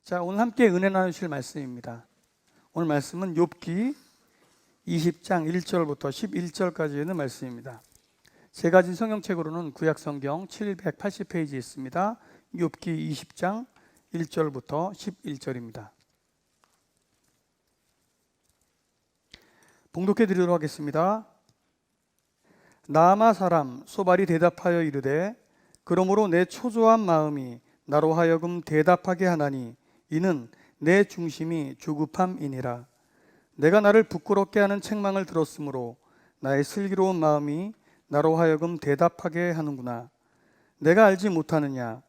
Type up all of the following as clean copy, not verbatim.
자, 오늘 함께 은혜 나누실 말씀입니다. 오늘 말씀은 욥기 20장 1절부터 11절까지 있는 말씀입니다. 제가 가진 성경책으로는 구약성경 780페이지에 있습니다. 욥기 20장 1절부터 11절입니다. 봉독해 드리도록 하겠습니다. 나아마 사람 소발이 대답하여 이르되 그러므로 내 초조한 마음이 나로 하여금 대답하게 하나니 이는 내 중심이 조급함이니라. 내가 나를 부끄럽게 하는 책망을 들었으므로 나의 슬기로운 마음이 나로 하여금 대답하게 하는구나. 내가 알지 못하느냐?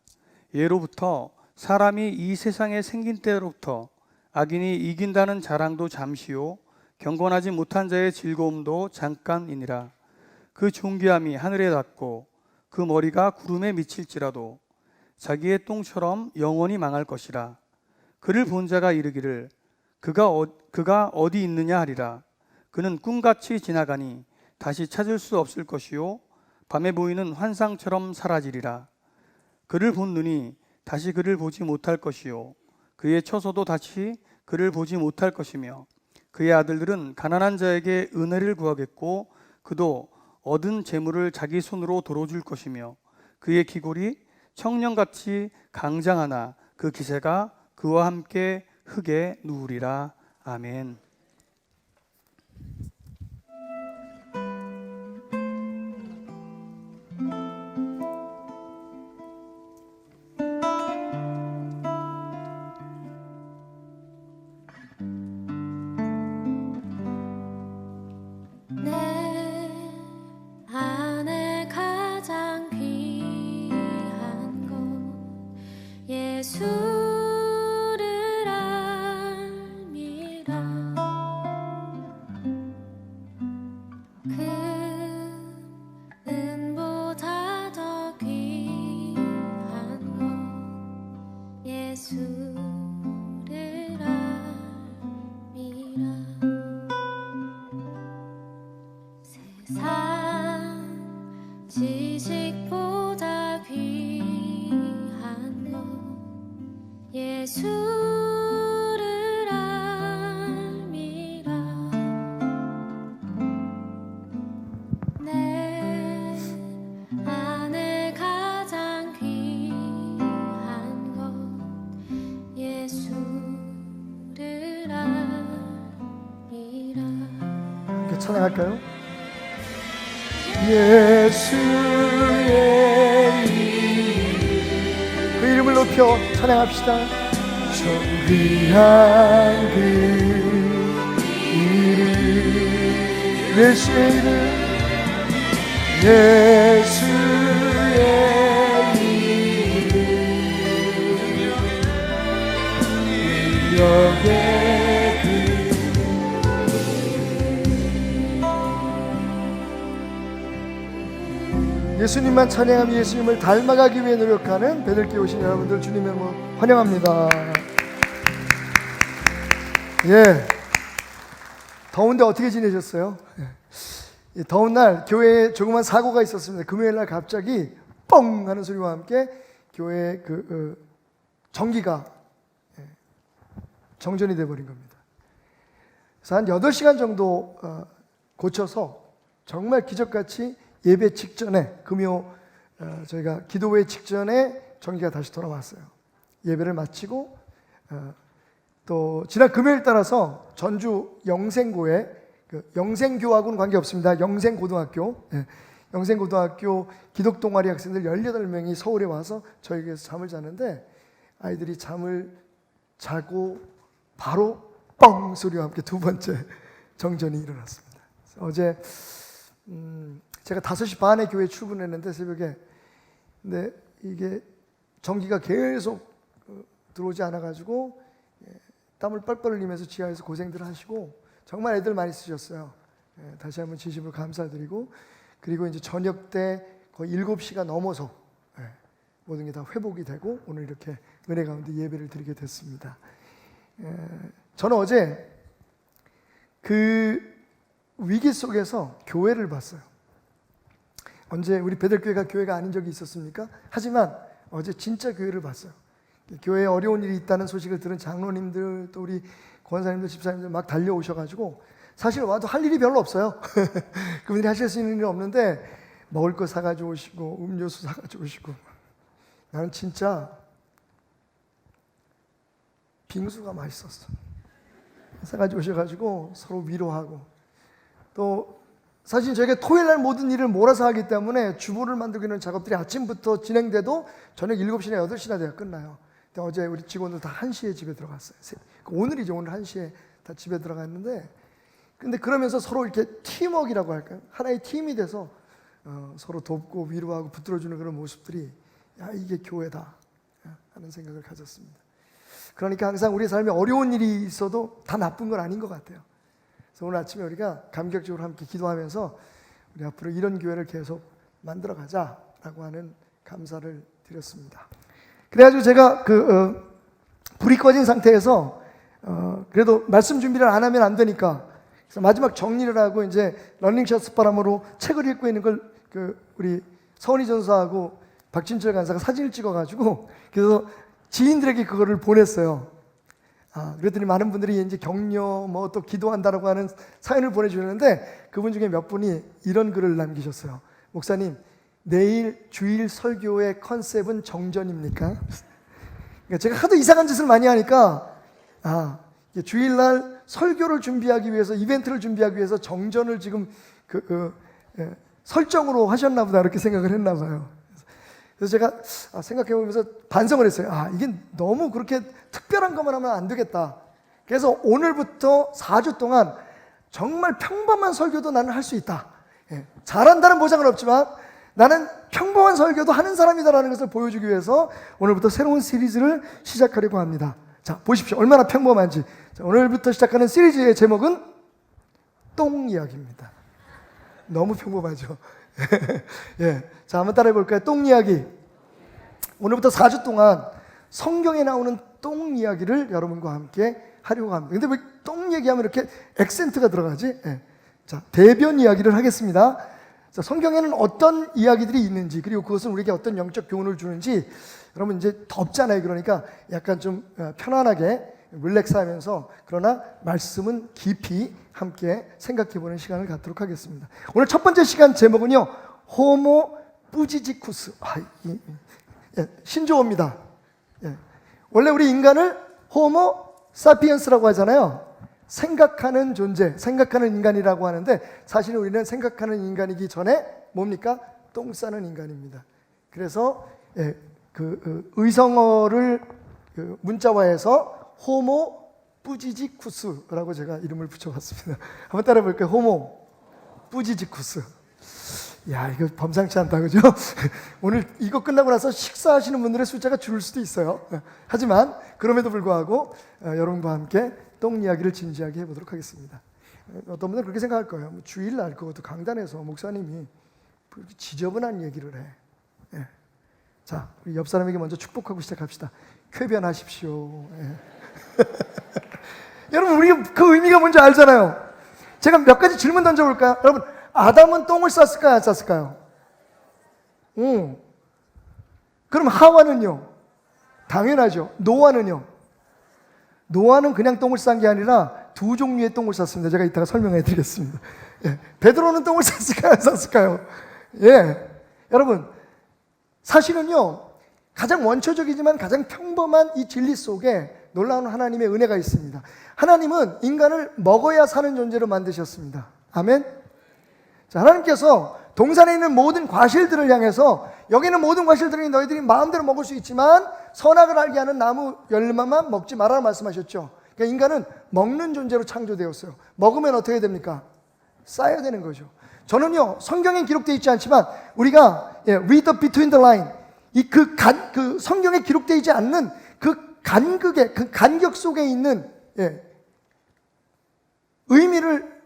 예로부터 사람이 이 세상에 생긴 때로부터 악인이 이긴다는 자랑도 잠시요 경건하지 못한 자의 즐거움도 잠깐이니라. 그 존귀함이 하늘에 닿고 그 머리가 구름에 미칠지라도 자기의 똥처럼 영원히 망할 것이라. 그를 본 자가 이르기를 그가 어디 있느냐 하리라. 그는 꿈같이 지나가니 다시 찾을 수 없을 것이요 밤에 보이는 환상처럼 사라지리라. 그를 본 눈이 다시 그를 보지 못할 것이요 그의 처소도 다시 그를 보지 못할 것이며 그의 아들들은 가난한 자에게 은혜를 구하겠고 그도 얻은 재물을 자기 손으로 돌어줄 것이며 그의 기골이 청년같이 강장하나 그 기세가 그와 함께 흙에 누우리라. 아멘. 지식보다 귀한 것 예수를 알미라. 내 안에 가장 귀한 것 예수를 알미라. 이렇게 찬양할까요? 예수의 이름, 그 이름을 높여 찬양합시다. 존귀한 그 이름, 예수의 이름, 예수의 이름, 능력의 그 예수님만 찬양하며 예수님을 닮아가기 위해 노력하는 베들기에 오신 여러분들 주님의 몸 환영합니다. 예, 더운데 어떻게 지내셨어요? 예, 더운 날 교회에 조그만 사고가 있었습니다. 금요일 날 갑자기 뻥 하는 소리와 함께 교회에 전기가 정전이 돼버린 겁니다. 그래서 한 8시간 정도 고쳐서 정말 기적같이 예배 직전에 저희가 기도회 직전에 전기가 다시 돌아왔어요. 예배를 마치고 또 지난 금요일 따라서 전주 영생고에 영생교하고는 관계없습니다. 영생고등학교 영생고등학교 기독동아리 학생들 18명이 서울에 와서 저에게서 잠을 자는데 아이들이 잠을 자고 바로 뻥 소리와 함께 두 번째 정전이 일어났습니다. 어제 제가 5시 반에 교회에 출근했는데 새벽에, 근데 이게 전기가 계속 들어오지 않아가지고 땀을 뻘뻘 흘리면서 지하에서 고생들 하시고 정말 애들 많이 쓰셨어요. 다시 한번 진심으로 감사드리고, 그리고 이제 저녁 때 거의 7시가 넘어서 모든 게 다 회복이 되고 오늘 이렇게 은혜 가운데 예배를 드리게 됐습니다. 저는 어제 그 위기 속에서 교회를 봤어요. 언제 우리 베들교회가 교회가 아닌 적이 있었습니까? 하지만 어제 진짜 교회를 봤어요. 교회에 어려운 일이 있다는 소식을 들은 장로님들 또 우리 권사님들 집사님들 막 달려오셔가지고 사실 와도 할 일이 별로 없어요. 그분들이 하실 수 있는 일은 없는데 먹을 거 사가지고 오시고 음료수 사가지고 오시고 나는 진짜 빙수가 맛있었어. 사가지고 오셔가지고 서로 위로하고 또 사실 저희가 토요일 날 모든 일을 몰아서 하기 때문에 주보를 만들고 있는 작업들이 아침부터 진행돼도 저녁 7시나 8시나 돼야 끝나요. 근데 어제 우리 직원들 다 1시에 집에 들어갔어요. 오늘이죠. 오늘 1시에 다 집에 들어갔는데 근데 그러면서 서로 이렇게 팀워크라고 할까요? 하나의 팀이 돼서 서로 돕고 위로하고 붙들어주는 그런 모습들이 야 이게 교회다 하는 생각을 가졌습니다. 그러니까 항상 우리 삶에 어려운 일이 있어도 다 나쁜 건 아닌 것 같아요. 그래서 오늘 아침에 우리가 감격적으로 함께 기도하면서 우리 앞으로 이런 교회를 계속 만들어가자라고 하는 감사를 드렸습니다. 그래가지고 제가 불이 꺼진 상태에서 그래도 말씀 준비를 안 하면 안 되니까 그래서 마지막 정리를 하고 이제 러닝셔츠 바람으로 책을 읽고 있는 걸 우리 서은희 전사하고 박진철 간사가 사진을 찍어가지고 그래서 지인들에게 그거를 보냈어요. 그랬더니 많은 분들이 이제 격려 뭐 또 기도한다라고 하는 사연을 보내주는데 그분 중에 몇 분이 이런 글을 남기셨어요. 목사님, 내일 주일 설교의 컨셉은 정전입니까? 그러니까 제가 하도 이상한 짓을 많이 하니까 주일날 설교를 준비하기 위해서 이벤트를 준비하기 위해서 정전을 지금 설정으로 하셨나 보다 이렇게 생각을 했나 봐요. 그래서 제가 생각해 보면서 반성을 했어요. 이게 너무 그렇게 특별한 것만 하면 안 되겠다. 그래서 오늘부터 4주 동안 정말 평범한 설교도 나는 할 수 있다. 잘한다는 보장은 없지만 나는 평범한 설교도 하는 사람이다라는 것을 보여주기 위해서 오늘부터 새로운 시리즈를 시작하려고 합니다. 자, 보십시오. 얼마나 평범한지. 자, 오늘부터 시작하는 시리즈의 제목은 똥 이야기입니다. 너무 평범하죠. 예. 자, 한번 따라해 볼까요? 똥 이야기. 오늘부터 4주 동안 성경에 나오는 똥 이야기를 여러분과 함께 하려고 합니다. 근데 왜 똥 얘기하면 이렇게 액센트가 들어가지? 예. 자, 대변 이야기를 하겠습니다. 자, 성경에는 어떤 이야기들이 있는지 그리고 그것은 우리에게 어떤 영적 교훈을 주는지 여러분 이제 덥잖아요. 그러니까 약간 좀 편안하게 릴렉스하면서 그러나 말씀은 깊이 함께 생각해보는 시간을 갖도록 하겠습니다. 오늘 첫 번째 시간 제목은요, 호모 뿌지지쿠스. 신조어입니다. 원래 우리 인간을 호모 사피엔스라고 하잖아요. 생각하는 존재, 생각하는 인간이라고 하는데 사실 우리는 생각하는 인간이기 전에 뭡니까? 똥 싸는 인간입니다. 그래서 의성어를 문자화해서 호모 뿌지지쿠스라고 제가 이름을 붙여봤습니다. 한번 따라해 볼까요? 호모 뿌지지쿠스. 야, 이거 범상치 않다, 그죠? 오늘 이거 끝나고 나서 식사하시는 분들의 숫자가 줄을 수도 있어요. 하지만 그럼에도 불구하고 여러분과 함께 똥 이야기를 진지하게 해보도록 하겠습니다. 어떤 분들은 그렇게 생각할 거예요. 주일날 그것도 강단에서 목사님이 그렇게 지저분한 얘기를 해. 예. 자, 우리 옆 사람에게 먼저 축복하고 시작합시다. 쾌변하십시오. 예. 여러분, 우리 그 의미가 뭔지 알잖아요. 제가 몇 가지 질문 던져볼까요? 여러분, 아담은 똥을 쌌을까요? 안 쌌을까요? 그럼 하와는요? 당연하죠. 노아는요? 노아는 그냥 똥을 싼 게 아니라 두 종류의 똥을 쌌습니다. 제가 이따가 설명해 드리겠습니다. 예. 베드로는 똥을 쌌을까요? 안 쌌을까요? 예. 여러분, 사실은요, 가장 원초적이지만 가장 평범한 이 진리 속에 놀라운 하나님의 은혜가 있습니다. 하나님은 인간을 먹어야 사는 존재로 만드셨습니다. 아멘? 자, 하나님께서 동산에 있는 모든 과실들을 향해서 여기는 모든 과실들이 너희들이 마음대로 먹을 수 있지만 선악을 알게 하는 나무 열매만 먹지 말아라 말씀하셨죠. 그러니까 인간은 먹는 존재로 창조되었어요. 먹으면 어떻게 됩니까? 쌓여야 되는 거죠. 저는요, 성경에 기록되어 있지 않지만 우리가 read between the line, 그 성경에 기록되어 있지 않는 그 간극의 그 간격 속에 있는 의미를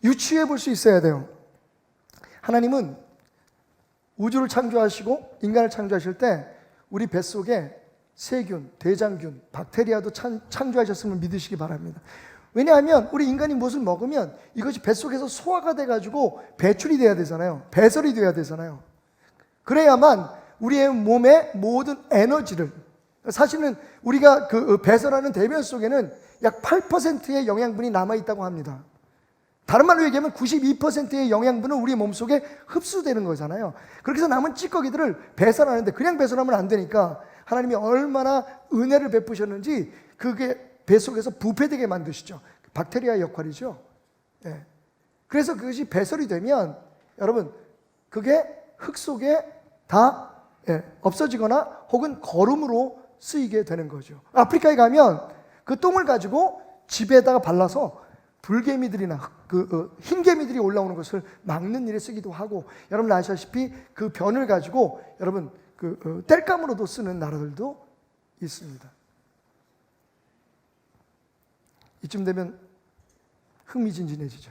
유추해 볼 수 있어야 돼요. 하나님은 우주를 창조하시고 인간을 창조하실 때 우리 뱃속에 세균, 대장균, 박테리아도 창조하셨음을 믿으시기 바랍니다. 왜냐하면 우리 인간이 무엇을 먹으면 이것이 뱃속에서 소화가 돼가지고 배출이 돼야 되잖아요. 배설이 돼야 되잖아요. 그래야만 우리의 몸의 모든 에너지를 사실은 우리가 그 배설하는 대변 속에는 약 8%의 영양분이 남아있다고 합니다. 다른 말로 얘기하면 92%의 영양분은 우리 몸속에 흡수되는 거잖아요. 그렇게 해서 남은 찌꺼기들을 배설하는데 그냥 배설하면 안 되니까 하나님이 얼마나 은혜를 베푸셨는지 그게 배 속에서 부패되게 만드시죠. 박테리아의 역할이죠. 예. 그래서 그것이 배설이 되면 여러분 그게 흙 속에 다 없어지거나 혹은 거름으로 쓰이게 되는 거죠. 아프리카에 가면 그 똥을 가지고 집에다가 발라서 불개미들이나 흰개미들이 올라오는 것을 막는 일에 쓰기도 하고, 여러분 아시다시피 그 변을 가지고 여러분 땔감으로도 쓰는 나라들도 있습니다. 이쯤 되면 흥미진진해지죠.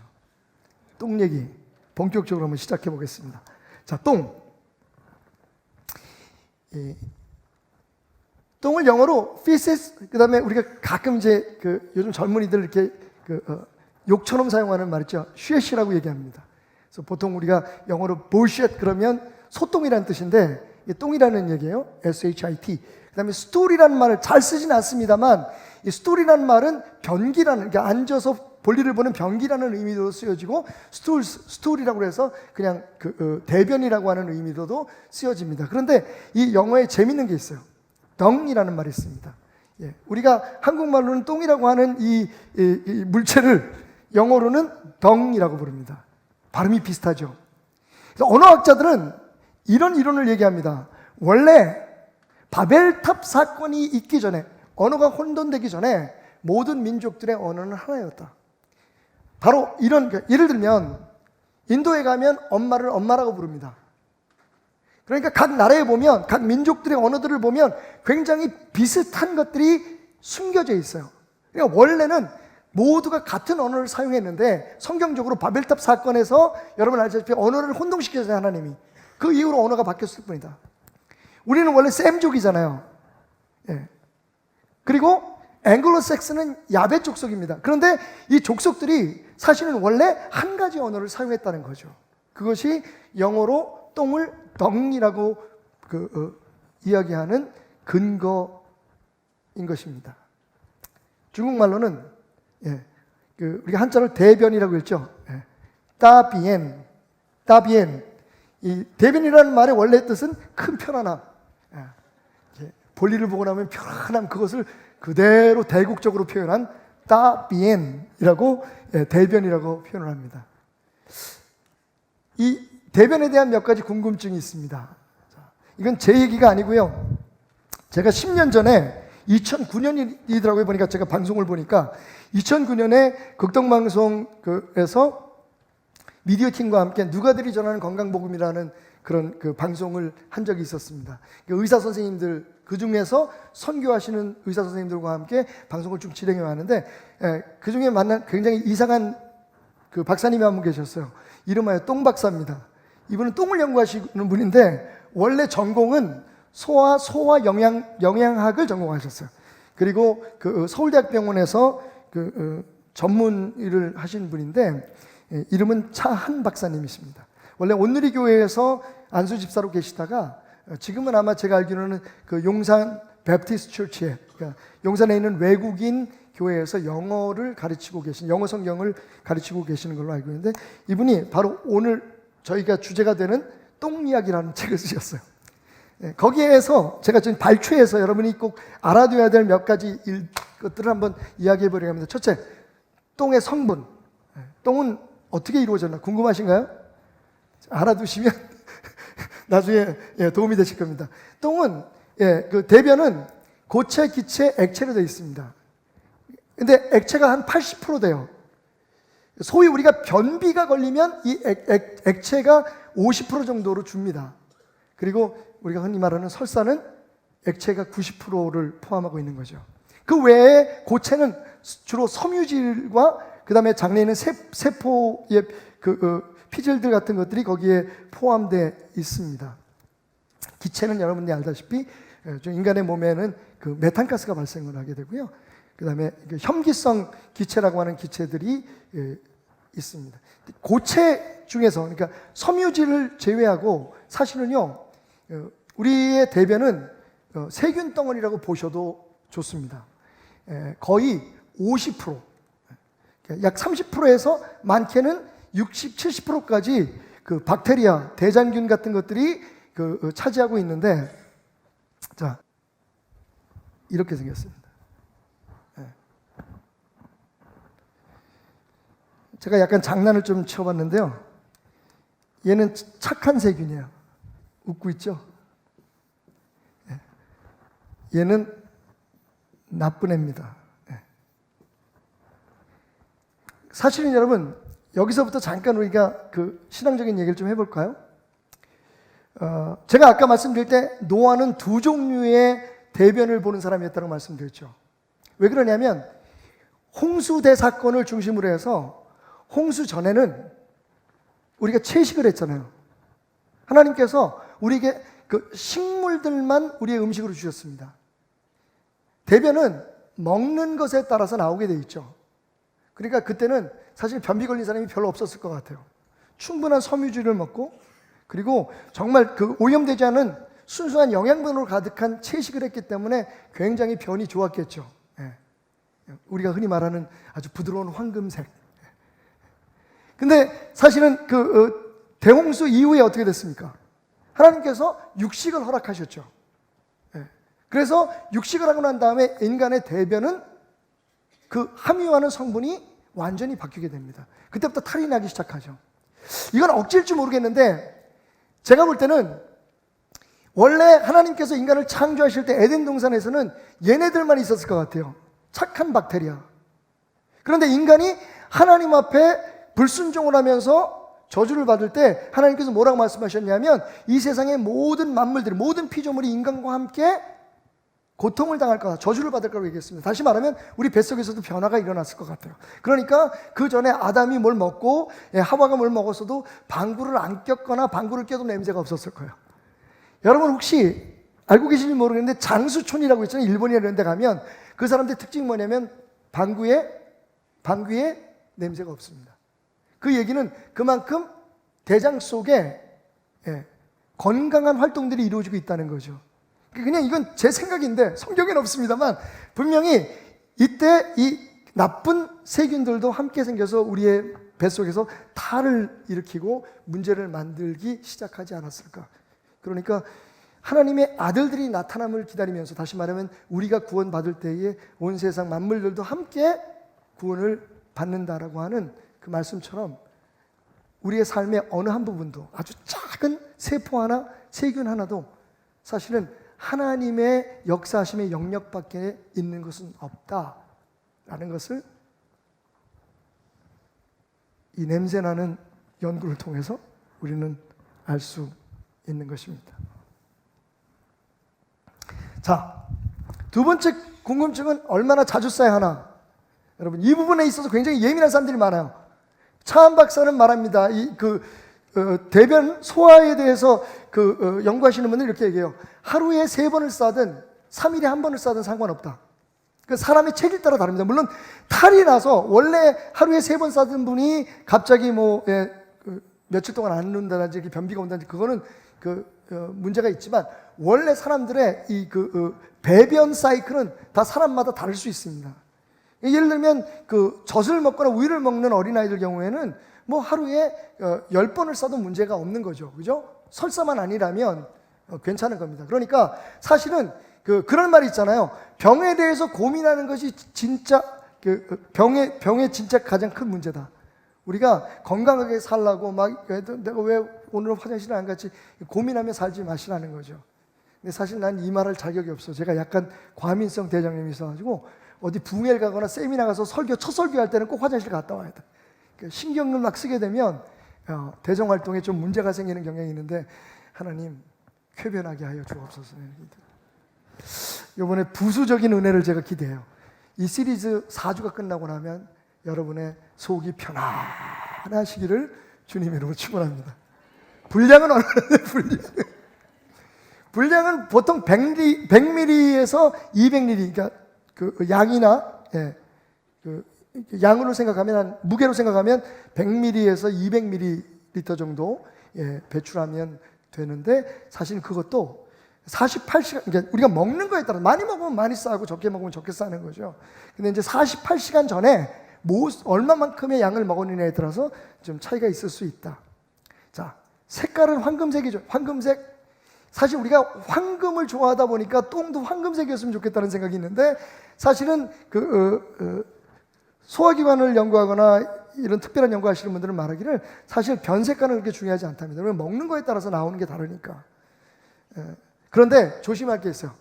똥 얘기 본격적으로 한번 시작해 보겠습니다. 자, 똥. 똥을 영어로 feces, 그다음에 우리가 가끔 이제 요즘 젊은이들 이렇게 욕처럼 사용하는 말 있죠. shit이라고 얘기합니다. 그래서 보통 우리가 영어로 bullshit 그러면 소똥이라는 뜻인데 이게 똥이라는 얘기예요. shit. 그다음에 stool이라는 말을 잘 쓰진 않습니다만 이 stool이라는 말은 변기라는, 그러니까 앉아서 볼일을 보는 변기라는 의미로 쓰여지고 스툴이라고 해서 그냥 대변이라고 하는 의미로도 쓰여집니다. 그런데 이 영어에 재밌는 게 있어요. 덩이라는 말이 있습니다. 예, 우리가 한국말로는 똥이라고 하는 이 물체를 영어로는 덩이라고 부릅니다. 발음이 비슷하죠. 그래서 언어학자들은 이런 이론을 얘기합니다. 원래 바벨탑 사건이 있기 전에, 언어가 혼돈되기 전에 모든 민족들의 언어는 하나였다. 바로 이런, 예를 들면 인도에 가면 엄마를 엄마라고 부릅니다. 그러니까 각 나라에 보면, 각 민족들의 언어들을 보면 굉장히 비슷한 것들이 숨겨져 있어요. 그러니까 원래는 모두가 같은 언어를 사용했는데 성경적으로 바벨탑 사건에서 여러분 알다시피 언어를 혼동시켰어요, 하나님이. 그 이후로 언어가 바뀌었을 뿐이다. 우리는 원래 셈족이잖아요. 예. 그리고 앵글로색스는 야베 족속입니다. 그런데 이 족속들이 사실은 원래 한 가지 언어를 사용했다는 거죠. 그것이 영어로 똥을 덩이라고 이야기하는 근거인 것입니다. 중국말로는 우리가 한자로 대변이라고 했죠. 따비엔. 이 대변이라는 말의 원래 뜻은 큰 편안함. 볼일을 보고 나면 편안함, 그것을 그대로 대국적으로 표현한 따비엔이라고, 대변이라고 표현을 합니다. 이 대변에 대한 몇 가지 궁금증이 있습니다. 이건 제 얘기가 아니고요. 제가 10년 전에 2009년이더라고요. 보니까 제가 방송을 보니까 2009년에 극동방송에서 미디어 팀과 함께 누가들이 전하는 건강복음이라는 그런 방송을 한 적이 있었습니다. 의사 선생님들, 그 중에서 선교하시는 의사 선생님들과 함께 방송을 쭉 진행해 왔는데, 그 중에 만난 굉장히 이상한 박사님이 한 분 계셨어요. 이름하여 똥 박사입니다. 이분은 똥을 연구하시는 분인데 원래 전공은 소화 영양학을 전공하셨어요. 그리고 서울대학병원에서 전문 일을 하신 분인데, 이름은 차한 박사님이십니다. 원래 온누리교회에서 안수 집사로 계시다가 지금은 아마 제가 알기로는 용산 베프티스트 처치에, 그러니까 용산에 있는 외국인 교회에서 영어를 가르치고 계신, 영어 성경을 가르치고 계시는 걸로 알고 있는데, 이분이 바로 오늘 저희가 주제가 되는 똥 이야기라는 책을 쓰셨어요. 거기에서 제가 지금 발췌해서 여러분이 꼭 알아둬야 될 몇 가지 것들을 한번 이야기해 보려고 합니다. 첫째, 똥의 성분. 똥은 어떻게 이루어졌나 궁금하신가요? 알아두시면 나중에 도움이 되실 겁니다. 똥은, 대변은 고체, 기체, 액체로 되어 있습니다. 근데 액체가 한 80% 돼요. 소위 우리가 변비가 걸리면 이 액체가 50% 정도로 줍니다. 그리고 우리가 흔히 말하는 설사는 액체가 90%를 포함하고 있는 거죠. 그 외에 고체는 주로 섬유질과 그 다음에 장내에 있는 세포의 피질들 같은 것들이 거기에 포함되어 있습니다. 기체는 여러분이 알다시피 인간의 몸에는 메탄가스가 발생을 하게 되고요. 그 다음에 혐기성 기체라고 하는 기체들이 있습니다. 고체 중에서, 그러니까 섬유질을 제외하고 사실은요, 우리의 대변은 세균 덩어리라고 보셔도 좋습니다. 거의 50%, 약 30%에서 많게는 60, 70%까지 그 박테리아, 대장균 같은 것들이 차지하고 있는데, 자, 이렇게 생겼습니다. 제가 약간 장난을 좀 치워봤는데요. 얘는 착한 세균이에요. 웃고 있죠? 얘는 나쁜 애입니다. 사실은 여러분, 여기서부터 잠깐 우리가 그 신앙적인 얘기를 좀 해볼까요? 제가 아까 말씀드릴 때 노아는 두 종류의 대변을 보는 사람이었다고 말씀드렸죠. 왜 그러냐면 홍수 대사건을 중심으로 해서 홍수 전에는 우리가 채식을 했잖아요. 하나님께서 우리에게 그 식물들만 우리의 음식으로 주셨습니다. 대변은 먹는 것에 따라서 나오게 돼 있죠. 그러니까 그때는 사실 변비 걸린 사람이 별로 없었을 것 같아요. 충분한 섬유질을 먹고, 그리고 정말 그 오염되지 않은 순수한 영양분으로 가득한 채식을 했기 때문에 굉장히 변이 좋았겠죠. 우리가 흔히 말하는 아주 부드러운 황금색. 근데 사실은 대홍수 이후에 어떻게 됐습니까? 하나님께서 육식을 허락하셨죠. 그래서 육식을 하고 난 다음에 인간의 대변은 그 함유하는 성분이 완전히 바뀌게 됩니다. 그때부터 탈이 나기 시작하죠. 이건 억지일지 모르겠는데 제가 볼 때는 원래 하나님께서 인간을 창조하실 때 에덴 동산에서는 얘네들만 있었을 것 같아요. 착한 박테리아. 그런데 인간이 하나님 앞에 불순종을 하면서 저주를 받을 때 하나님께서 뭐라고 말씀하셨냐면 이 세상의 모든 만물들, 모든 피조물이 인간과 함께 고통을 당할 거다, 저주를 받을 거라고 얘기했습니다. 다시 말하면 우리 뱃속에서도 변화가 일어났을 것 같아요. 그러니까 그 전에 아담이 뭘 먹고 하와가 뭘 먹었어도 방구를 안 꼈거나 방구를 껴도 냄새가 없었을 거예요. 여러분 혹시 알고 계신지 모르겠는데 장수촌이라고 있잖아요. 일본이나 이런 데 가면 그 사람들 특징이 뭐냐면 방구에 냄새가 없습니다. 그 얘기는 그만큼 대장 속에 건강한 활동들이 이루어지고 있다는 거죠. 그냥 이건 제 생각인데 성경에는 없습니다만 분명히 이때 이 나쁜 세균들도 함께 생겨서 우리의 뱃속에서 탈을 일으키고 문제를 만들기 시작하지 않았을까. 그러니까 하나님의 아들들이 나타남을 기다리면서, 다시 말하면 우리가 구원받을 때에 온 세상 만물들도 함께 구원을 받는다라고 하는 그 말씀처럼 우리의 삶의 어느 한 부분도, 아주 작은 세포 하나, 세균 하나도 사실은 하나님의 역사하심의 영역 밖에 있는 것은 없다라는 것을 이 냄새나는 연구를 통해서 우리는 알 수 있는 것입니다. 자, 두 번째 궁금증은 얼마나 자주 써야 하나? 여러분, 이 부분에 있어서 굉장히 예민한 사람들이 많아요. 차한 박사는 말합니다. 대변 소화에 대해서 연구하시는 분들 이렇게 얘기해요. 하루에 3번을 싸든 3일에 1번을 싸든 상관없다. 그 사람의 체질 따라 다릅니다. 물론 탈이 나서 원래 하루에 3번 싸던 분이 갑자기 며칠 동안 안 누운다든지 변비가 온다든지 그거는 문제가 있지만 원래 사람들의 배변 사이클은 다 사람마다 다를 수 있습니다. 예를 들면 젖을 먹거나 우유를 먹는 어린아이들 경우에는 하루에 10번을 싸도 문제가 없는 거죠. 그죠? 설사만 아니라면 괜찮은 겁니다. 그러니까 사실은 그런 말이 있잖아요. 병에 대해서 고민하는 것이 진짜 병의 진짜 가장 큰 문제다. 우리가 건강하게 살라고 내가 왜 오늘 화장실을 안 갔지 고민하며 살지 마시라는 거죠. 근데 사실 난 이 말할 자격이 없어. 제가 약간 과민성 대장염이 있어가지고 어디 붕해를 가거나 세미나 가서 첫 설교할 때는 꼭 화장실 갔다 와야 돼. 신경을 막 쓰게 되면 대정 활동에 좀 문제가 생기는 경향이 있는데 하나님 쾌변하게 하여 주옵소서. 이번에 부수적인 은혜를 제가 기대해요. 이 시리즈 4주가 끝나고 나면 여러분의 속이 편안하시기를 주님 이름으로 축원합니다. 분량은 얼마나 분량은 보통 100ml에서 200ml, 그러니까 양이나 양으로 생각하면 무게로 생각하면 100ml에서 200ml 정도 배출하면 되는데 사실 그것도 48시간, 그러니까 우리가 먹는 거에 따라 많이 먹으면 많이 싸고 적게 먹으면 적게 싸는 거죠. 근데 이제 48시간 전에 얼마만큼의 양을 먹었느냐에 따라서 좀 차이가 있을 수 있다. 자, 색깔은 황금색이죠. 황금색. 사실 우리가 황금을 좋아하다 보니까 똥도 황금색이었으면 좋겠다는 생각이 있는데, 사실은 소화기관을 연구하거나 이런 특별한 연구하시는 분들은 말하기를 사실 변색깔은 그렇게 중요하지 않답니다. 왜냐면 먹는 거에 따라서 나오는 게 다르니까. 그런데 조심할 게 있어요.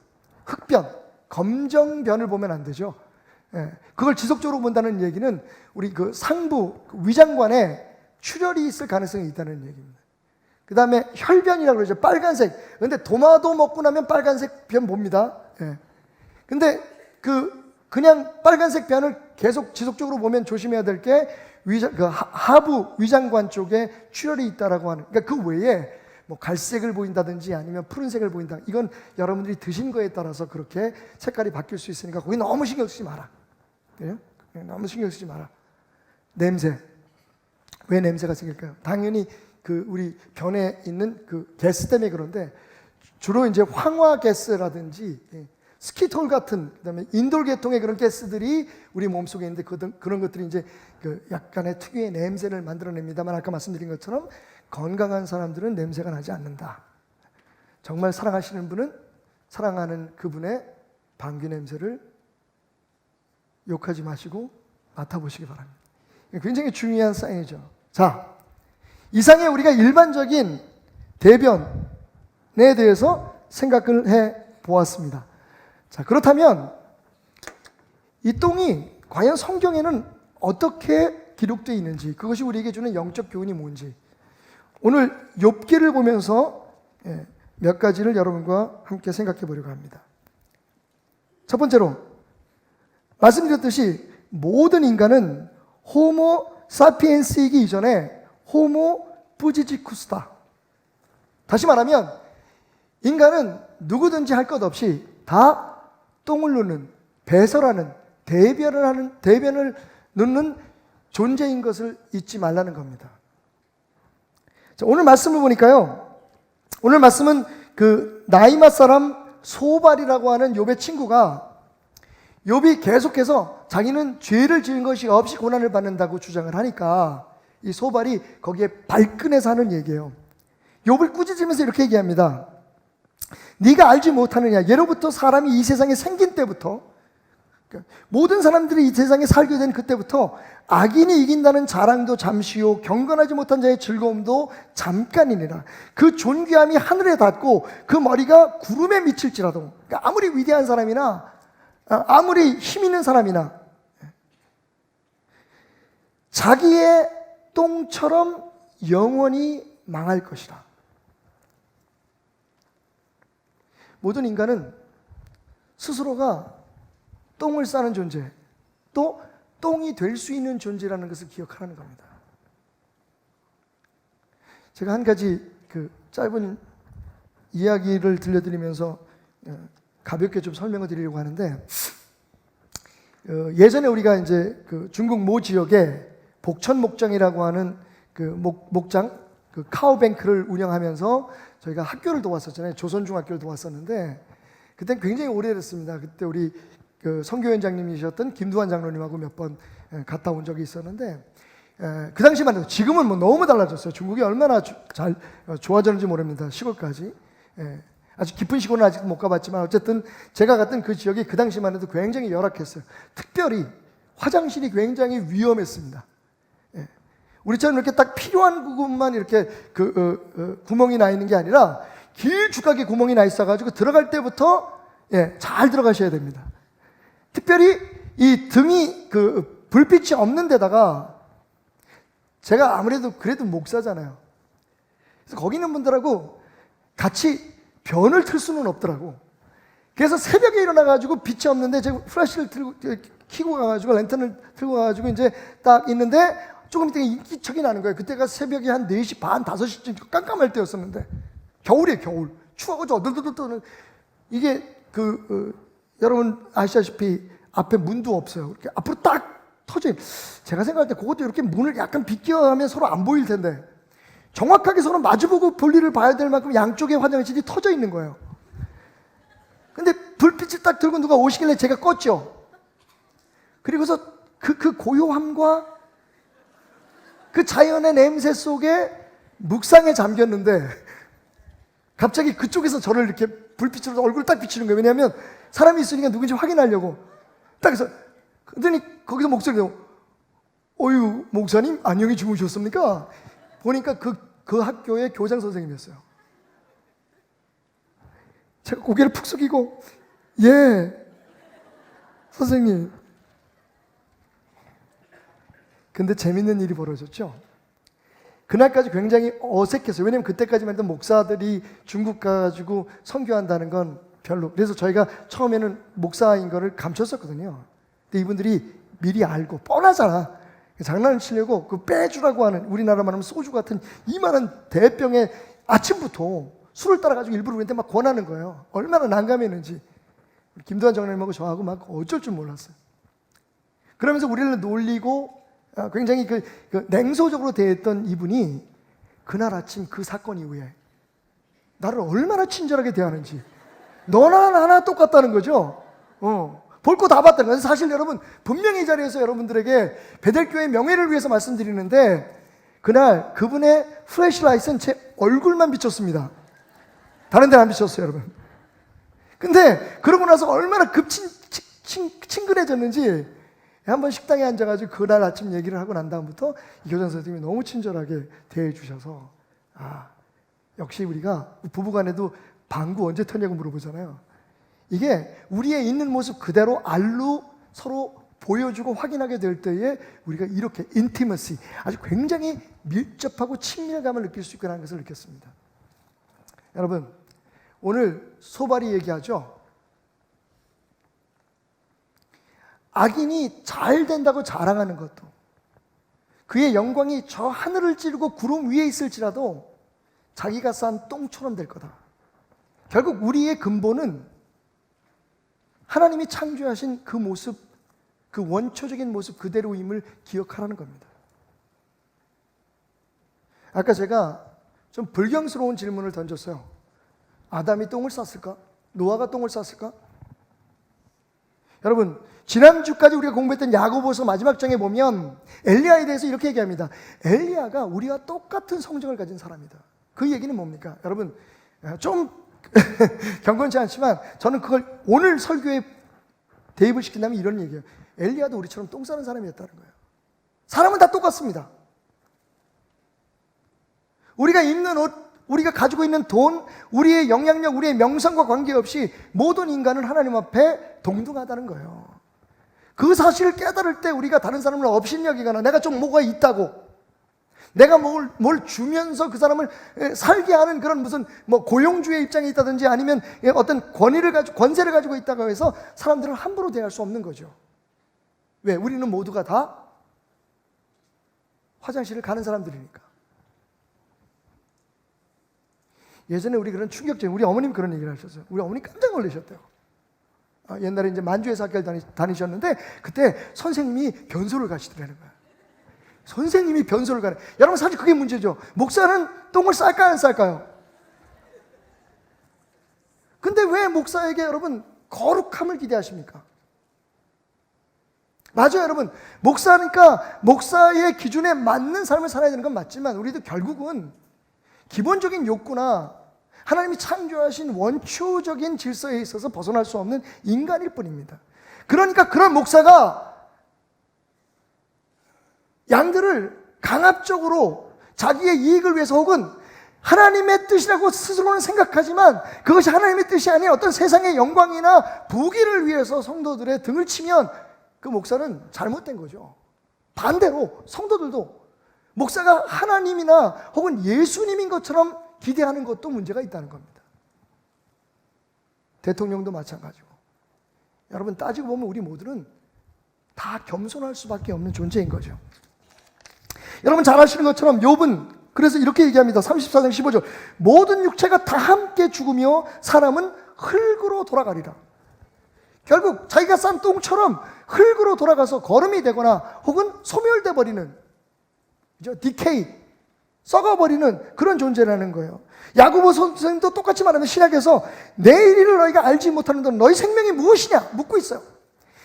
흑변, 검정변을 보면 안 되죠. 그걸 지속적으로 본다는 얘기는 우리 그 상부 위장관에 출혈이 있을 가능성이 있다는 얘기입니다. 그 다음에 혈변이라고 그러죠. 빨간색. 근데 도마도 먹고 나면 빨간색 변 봅니다. 근데 그냥 빨간색 변을 계속 지속적으로 보면 조심해야 될 게 하부 위장관 쪽에 출혈이 있다라고 하는. 그러니까 그 외에 뭐 갈색을 보인다든지 아니면 푸른색을 보인다. 이건 여러분들이 드신 거에 따라서 그렇게 색깔이 바뀔 수 있으니까 거기 너무 신경 쓰지 마라. 그래요? 너무 신경 쓰지 마라. 냄새. 왜 냄새가 생길까요? 당연히 우리 변에 있는 가스 때문에 그런데 주로 이제 황화가스라든지 스키톨 같은, 그다음에 인돌 계통의 그런 가스들이 우리 몸속에 있는데 그런 것들이 이제 약간의 특유의 냄새를 만들어냅니다만, 아까 말씀드린 것처럼 건강한 사람들은 냄새가 나지 않는다. 정말 사랑하시는 분은 사랑하는 그분의 방귀 냄새를 욕하지 마시고 맡아보시기 바랍니다. 굉장히 중요한 사인이죠. 자, 이상의 우리가 일반적인 대변에 대해서 생각을 해 보았습니다. 자, 그렇다면 이 똥이 과연 성경에는 어떻게 기록되어 있는지, 그것이 우리에게 주는 영적 교훈이 뭔지 오늘 욥기를 보면서 몇 가지를 여러분과 함께 생각해 보려고 합니다. 첫 번째로 말씀드렸듯이 모든 인간은 호모 사피엔스이기 이전에 호모 부지지쿠스다. 다시 말하면 인간은 누구든지 할 것 없이 다 똥을 누는, 배설하는, 대변을 누는 존재인 것을 잊지 말라는 겁니다. 자, 오늘 말씀을 보니까요, 오늘 말씀은 나이맛 사람 소발이라고 하는 욥의 친구가, 욥이 계속해서 자기는 죄를 지은 것이 없이 고난을 받는다고 주장을 하니까 이 소발이 거기에 발끈해서 하는 얘기예요. 욥을 꾸짖으면서 이렇게 얘기합니다. 네가 알지 못하느냐? 예로부터 사람이 이 세상에 생긴 때부터, 모든 사람들이 이 세상에 살게 된 그때부터 악인이 이긴다는 자랑도 잠시요 경건하지 못한 자의 즐거움도 잠깐이니라. 그 존귀함이 하늘에 닿고 그 머리가 구름에 미칠지라도, 그러니까 아무리 위대한 사람이나 아무리 힘 있는 사람이나 자기의 똥처럼 영원히 망할 것이라. 모든 인간은 스스로가 똥을 싸는 존재, 또 똥이 될 수 있는 존재라는 것을 기억하라는 겁니다. 제가 한 가지 짧은 이야기를 들려드리면서 가볍게 좀 설명을 드리려고 하는데, 예전에 우리가 이제 중국 모 지역에 복천 목장이라고 하는 목장, 카우뱅크를 운영하면서 저희가 학교를 도왔었잖아요. 조선중학교를 도왔었는데, 그때 굉장히 오래됐습니다. 그때 우리 선교위원장님이셨던 김두한 장로님하고 몇 번 갔다 온 적이 있었는데, 그 당시만 해도, 지금은 뭐 너무 달라졌어요. 중국이 얼마나 잘 좋아졌는지 모릅니다. 시골까지. 아주 깊은 시골은 아직 못 가봤지만 어쨌든 제가 갔던 그 지역이 그 당시만 해도 굉장히 열악했어요. 특별히 화장실이 굉장히 위험했습니다. 우리처럼 이렇게 딱 필요한 부분만 이렇게 구멍이 나 있는 게 아니라 길쭉하게 구멍이 나 있어가지고 들어갈 때부터 잘 들어가셔야 됩니다. 특별히 이 등이 불빛이 없는 데다가, 제가 아무래도 그래도 목사잖아요. 그래서 거기 있는 분들하고 같이 변을 틀 수는 없더라고. 그래서 새벽에 일어나가지고 빛이 없는데 제가 플래시를 켜고 가가지고 랜턴을 들고 가가지고 이제 딱 있는데 조금 있다가 인기척이 나는 거예요. 그때가 새벽에 한 4시 반, 5시쯤 깜깜할 때였었는데, 겨울이에요, 겨울. 추워가지고 어들어들 이게 여러분 아시다시피 앞에 문도 없어요. 이렇게 앞으로 딱 터져. 제가 생각할 때 그것도 이렇게 문을 약간 비껴하면 서로 안 보일 텐데, 정확하게 서로 마주보고 볼일을 봐야 될 만큼 양쪽에 화장실이 터져 있는 거예요. 근데 불빛을 딱 들고 누가 오시길래 제가 껐죠. 그리고서 그 고요함과 그 자연의 냄새 속에 묵상에 잠겼는데 갑자기 그쪽에서 저를 이렇게 불빛으로 얼굴을 딱 비치는 거예요. 왜냐하면 사람이 있으니까 누군지 확인하려고. 딱 해서 그랬더니 거기서 목소리가 어유 목사님 안녕히 주무셨습니까? 보니까 그 학교의 교장 선생님이었어요. 제가 고개를 푹 숙이고 예 선생님. 근데 재밌는 일이 벌어졌죠. 그날까지 굉장히 어색했어요. 왜냐하면 그때까지만 해도 목사들이 중국 가가지고 선교한다는 건 별로. 그래서 저희가 처음에는 목사인 거를 감췄었거든요. 근데 이분들이 미리 알고 뻔하잖아. 장난을 치려고 그 빼주라고 하는, 우리나라 말하면 소주 같은 이만한 대병에 아침부터 술을 따라가지고 일부러 우리한테 막 권하는 거예요. 얼마나 난감했는지. 김도환 장로님하고 저하고 막 어쩔 줄 몰랐어요. 그러면서 우리를 놀리고 굉장히 그 냉소적으로 대했던 이분이 그날 아침 그 사건 이후에 나를 얼마나 친절하게 대하는지, 너나 나나 똑같다는 거죠. 볼 거 다 봤다는 거예요. 사실 여러분 분명히 이 자리에서 여러분들에게 베델교회의 명예를 위해서 말씀드리는데 그날 그분의 플래시라이트는 제 얼굴만 비쳤습니다. 다른 데는 안 비쳤어요, 여러분. 근데 그러고 나서 얼마나 친근해졌는지, 한번 식당에 앉아가지고 그날 아침 얘기를 하고 난 다음부터 이 교장 선생님이 너무 친절하게 대해 주셔서 역시 우리가 부부간에도 방구 언제 터냐고 물어보잖아요. 이게 우리의 있는 모습 그대로 알로 서로 보여주고 확인하게 될 때에 우리가 이렇게 인티머시, 아주 굉장히 밀접하고 친밀감을 느낄 수 있구나 하는 것을 느꼈습니다. 여러분, 오늘 소발이 얘기하죠. 악인이 잘 된다고 자랑하는 것도, 그의 영광이 저 하늘을 찌르고 구름 위에 있을지라도 자기가 싼 똥처럼 될 거다. 결국 우리의 근본은 하나님이 창조하신 그 모습, 그 원초적인 모습 그대로임을 기억하라는 겁니다. 아까 제가 좀 불경스러운 질문을 던졌어요. 아담이 똥을 쌌을까? 노아가 똥을 쌌을까? 여러분, 지난주까지 우리가 공부했던 야고보서 마지막 장에 보면 엘리야에 대해서 이렇게 얘기합니다. 엘리야가 우리와 똑같은 성정을 가진 사람이다. 그 얘기는 뭡니까? 여러분, 좀 경건치 않지만 저는 그걸 오늘 설교에 대입을 시킨다면 이런 얘기예요. 엘리야도 우리처럼 똥 싸는 사람이었다는 거예요. 사람은 다 똑같습니다. 우리가 입는 옷, 우리가 가지고 있는 돈, 우리의 영향력, 우리의 명성과 관계없이 모든 인간은 하나님 앞에 동등하다는 거예요. 그 사실을 깨달을 때 우리가 다른 사람을 업신여기거나 내가 좀 뭐가 있다고, 내가 뭘 주면서 그 사람을 살게 하는 그런 무슨 고용주의 입장에 있다든지 아니면 어떤 권세를 가지고 있다고 해서 사람들을 함부로 대할 수 없는 거죠. 왜? 우리는 모두가 다 화장실을 가는 사람들이니까. 예전에 우리 그런 충격적인, 우리 어머님 그런 얘기를 하셨어요. 우리 어머님 깜짝 놀라셨대요. 옛날에 이제 만주에서 학교를 다니셨는데 그때 선생님이 변소를 가시더라는 거예요. 선생님이 변소를 가네. 여러분, 사실 그게 문제죠. 목사는 똥을 쌀까요, 안 쌀까요? 근데 왜 목사에게 여러분 거룩함을 기대하십니까? 맞아요, 여러분. 목사니까 목사의 기준에 맞는 삶을 살아야 되는 건 맞지만 우리도 결국은 기본적인 욕구나 하나님이 창조하신 원초적인 질서에 있어서 벗어날 수 없는 인간일 뿐입니다. 그러니까 그런 목사가 양들을 강압적으로 자기의 이익을 위해서 혹은 하나님의 뜻이라고 스스로는 생각하지만 그것이 하나님의 뜻이 아닌 어떤 세상의 영광이나 부귀를 위해서 성도들의 등을 치면 그 목사는 잘못된 거죠. 반대로 성도들도 목사가 하나님이나 혹은 예수님인 것처럼 기대하는 것도 문제가 있다는 겁니다. 대통령도 마찬가지고. 여러분, 따지고 보면 우리 모두는 다 겸손할 수밖에 없는 존재인 거죠. 여러분 잘 아시는 것처럼 욥은 그래서 이렇게 얘기합니다. 34장 15절. 모든 육체가 다 함께 죽으며 사람은 흙으로 돌아가리라. 결국 자기가 싼 똥처럼 흙으로 돌아가서 거름이 되거나 혹은 소멸돼 버리는, 디케이, 썩어버리는 그런 존재라는 거예요. 야고보 선생님도 똑같이 말하면 신약에서 내일 일을 너희가 알지 못하는 동안 너희 생명이 무엇이냐 묻고 있어요.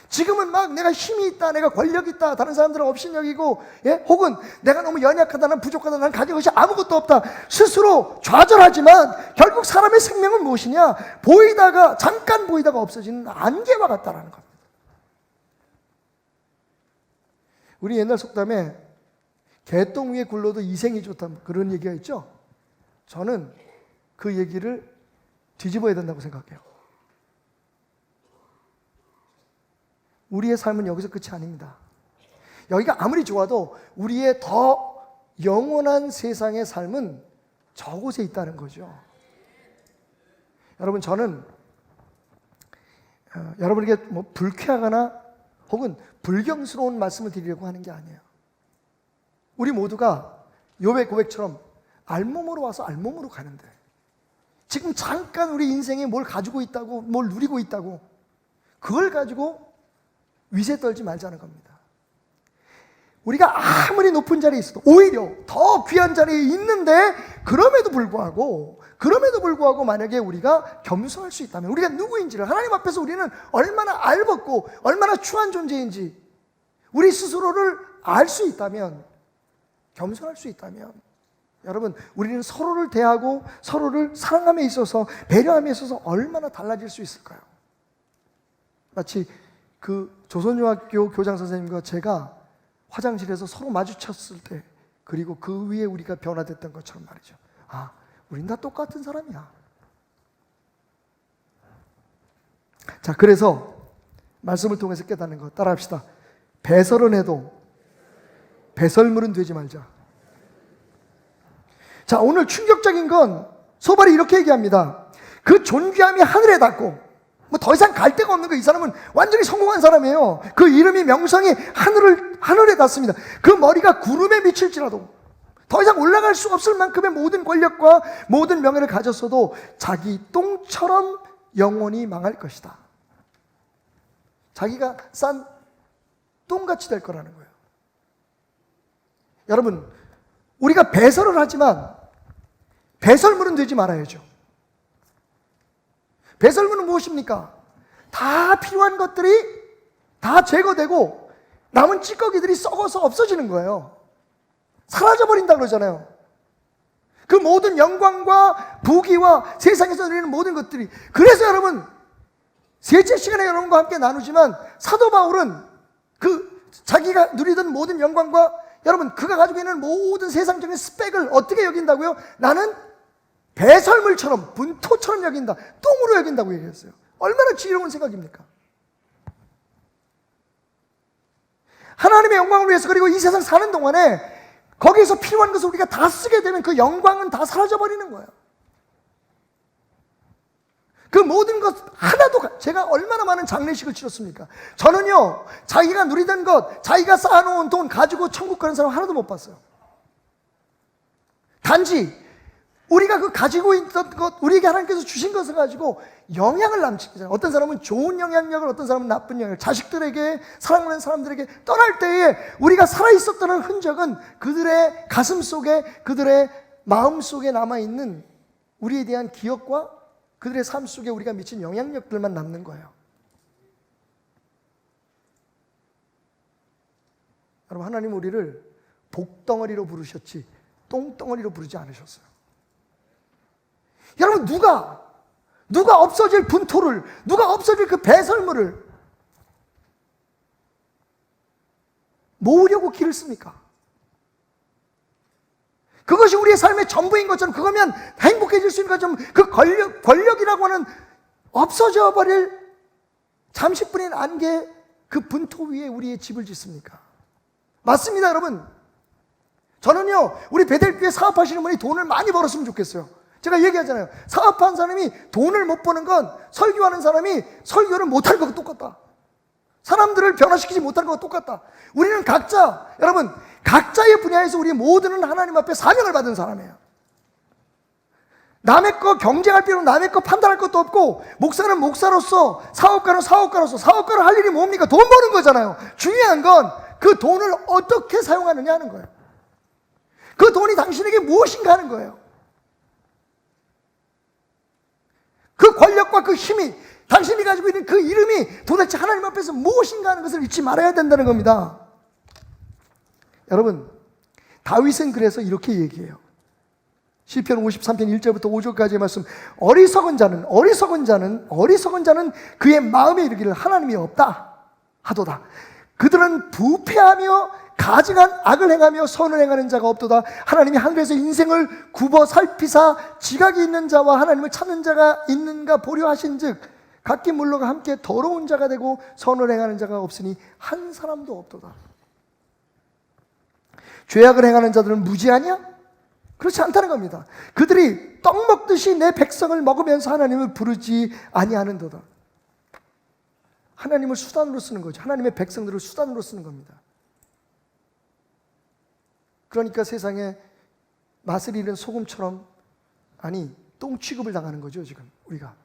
지금은 막 내가 힘이 있다, 내가 권력이 있다, 다른 사람들은 업신여기고, 예? 혹은 내가 너무 연약하다, 난 부족하다, 난 가진 것이 아무것도 없다 스스로 좌절하지만 결국 사람의 생명은 무엇이냐? 보이다가 잠깐 보이다가 없어지는 안개와 같다라는 겁니다. 우리 옛날 속담에 개똥 위에 굴러도 이생이 좋다 그런 얘기가 있죠. 저는 그 얘기를 뒤집어야 된다고 생각해요. 우리의 삶은 여기서 끝이 아닙니다. 여기가 아무리 좋아도 우리의 더 영원한 세상의 삶은 저곳에 있다는 거죠. 여러분, 저는 여러분에게 뭐 불쾌하거나 혹은 불경스러운 말씀을 드리려고 하는 게 아니에요. 우리 모두가 욥의 고백처럼 알몸으로 와서 알몸으로 가는데, 지금 잠깐 우리 인생에 뭘 가지고 있다고, 뭘 누리고 있다고, 그걸 가지고 위세 떨지 말자는 겁니다. 우리가 아무리 높은 자리에 있어도, 오히려 더 귀한 자리에 있는데 그럼에도 불구하고 만약에 우리가 겸손할 수 있다면, 우리가 누구인지를 하나님 앞에서 우리는 얼마나 알벗고 얼마나 추한 존재인지 우리 스스로를 알 수 있다면, 겸손할 수 있다면, 여러분, 우리는 서로를 대하고 서로를 사랑함에 있어서, 배려함에 있어서 얼마나 달라질 수 있을까요? 마치 그 조선중학교 교장 선생님과 제가 화장실에서 서로 마주쳤을 때, 그리고 그 위에 우리가 변화됐던 것처럼 말이죠. 아, 우린 다 똑같은 사람이야. 자, 그래서 말씀을 통해서 깨닫는 것 따라합시다. 배설은 해도 배설물은 되지 말자. 자, 오늘 충격적인 건 소발이 이렇게 얘기합니다. 그 존귀함이 하늘에 닿고, 뭐 더 이상 갈 데가 없는 거. 이 사람은 완전히 성공한 사람이에요. 그 이름이, 명성이 하늘에 닿습니다. 그 머리가 구름에 미칠지라도 더 이상 올라갈 수 없을 만큼의 모든 권력과 모든 명예를 가졌어도 자기 똥처럼 영원히 망할 것이다. 자기가 싼 똥같이 될 거라는 거예요. 여러분, 우리가 배설을 하지만 배설물은 되지 말아야죠. 배설물은 무엇입니까? 다 필요한 것들이 다 제거되고 남은 찌꺼기들이 썩어서 없어지는 거예요. 사라져버린다 그러잖아요. 그 모든 영광과 부귀와 세상에서 누리는 모든 것들이. 그래서 여러분, 셋째 시간에 여러분과 함께 나누지만 사도 바울은 그 자기가 누리던 모든 영광과, 여러분, 그가 가지고 있는 모든 세상적인 스펙을 어떻게 여긴다고요? 나는 배설물처럼, 분토처럼 여긴다, 똥으로 여긴다고 얘기했어요. 얼마나 지혜로운 생각입니까? 하나님의 영광을 위해서, 그리고 이 세상 사는 동안에 거기에서 필요한 것을 우리가 다 쓰게 되면 그 영광은 다 사라져버리는 거예요. 그 모든 것 하나도, 제가 얼마나 많은 장례식을 치렀습니까? 저는요, 자기가 누리던 것, 자기가 쌓아놓은 돈 가지고 천국 가는 사람 하나도 못 봤어요. 단지 우리가 그 가지고 있던 것, 우리에게 하나님께서 주신 것을 가지고 영향을 남기잖아요. 어떤 사람은 좋은 영향력을, 어떤 사람은 나쁜 영향을, 자식들에게, 사랑하는 사람들에게 떠날 때에 우리가 살아있었다는 흔적은 그들의 가슴 속에, 그들의 마음 속에 남아있는 우리에 대한 기억과 그들의 삶 속에 우리가 미친 영향력들만 남는 거예요. 여러분, 하나님 우리를 복덩어리로 부르셨지 똥덩어리로 부르지 않으셨어요. 여러분, 누가 없어질 분토를, 누가 없어질 그 배설물을 모으려고 길을 씁니까? 그것이 우리의 삶의 전부인 것처럼, 그거면 행복해질 수 있는 것처럼, 그 권력이라고 하는 없어져 버릴 잠시뿐인 안개, 그 분토 위에 우리의 집을 짓습니까? 맞습니다, 여러분. 저는요, 우리 베델교회 사업하시는 분이 돈을 많이 벌었으면 좋겠어요. 제가 얘기하잖아요. 사업한 사람이 돈을 못 버는 건 설교하는 사람이 설교를 못할 것과 똑같다. 사람들을 변화시키지 못하는 것과 똑같다. 우리는 각자, 여러분, 각자의 분야에서 우리 모두는 하나님 앞에 사명을 받은 사람이에요. 남의 거 경쟁할 필요는, 남의 거 판단할 것도 없고, 목사는 목사로서, 사업가는 사업가로서, 사업가를 할 일이 뭡니까? 돈 버는 거잖아요. 중요한 건 그 돈을 어떻게 사용하느냐 하는 거예요. 그 돈이 당신에게 무엇인가 하는 거예요. 그 권력과 그 힘이, 당신이 가지고 있는 그 이름이 도대체 하나님 앞에서 무엇인가 하는 것을 잊지 말아야 된다는 겁니다. 여러분, 다윗은 그래서 이렇게 얘기해요. 시편 53편 1절부터 5절까지의 말씀. 어리석은 자는 그의 마음에 이르기를 하나님이 없다 하도다. 그들은 부패하며 가증한 악을 행하며 선을 행하는 자가 없도다. 하나님이 하늘에서 인생을 굽어 살피사 지각이 있는 자와 하나님을 찾는 자가 있는가 보려 하신즉 각기 물러가 함께 더러운 자가 되고 선을 행하는 자가 없으니 한 사람도 없도다. 죄악을 행하는 자들은 무지하냐? 그렇지 않다는 겁니다. 그들이 떡 먹듯이 내 백성을 먹으면서 하나님을 부르지 아니하는도다. 하나님을 수단으로 쓰는 거죠. 하나님의 백성들을 수단으로 쓰는 겁니다. 그러니까 세상에 맛을 잃은 소금처럼, 아니 똥 취급을 당하는 거죠. 지금 우리가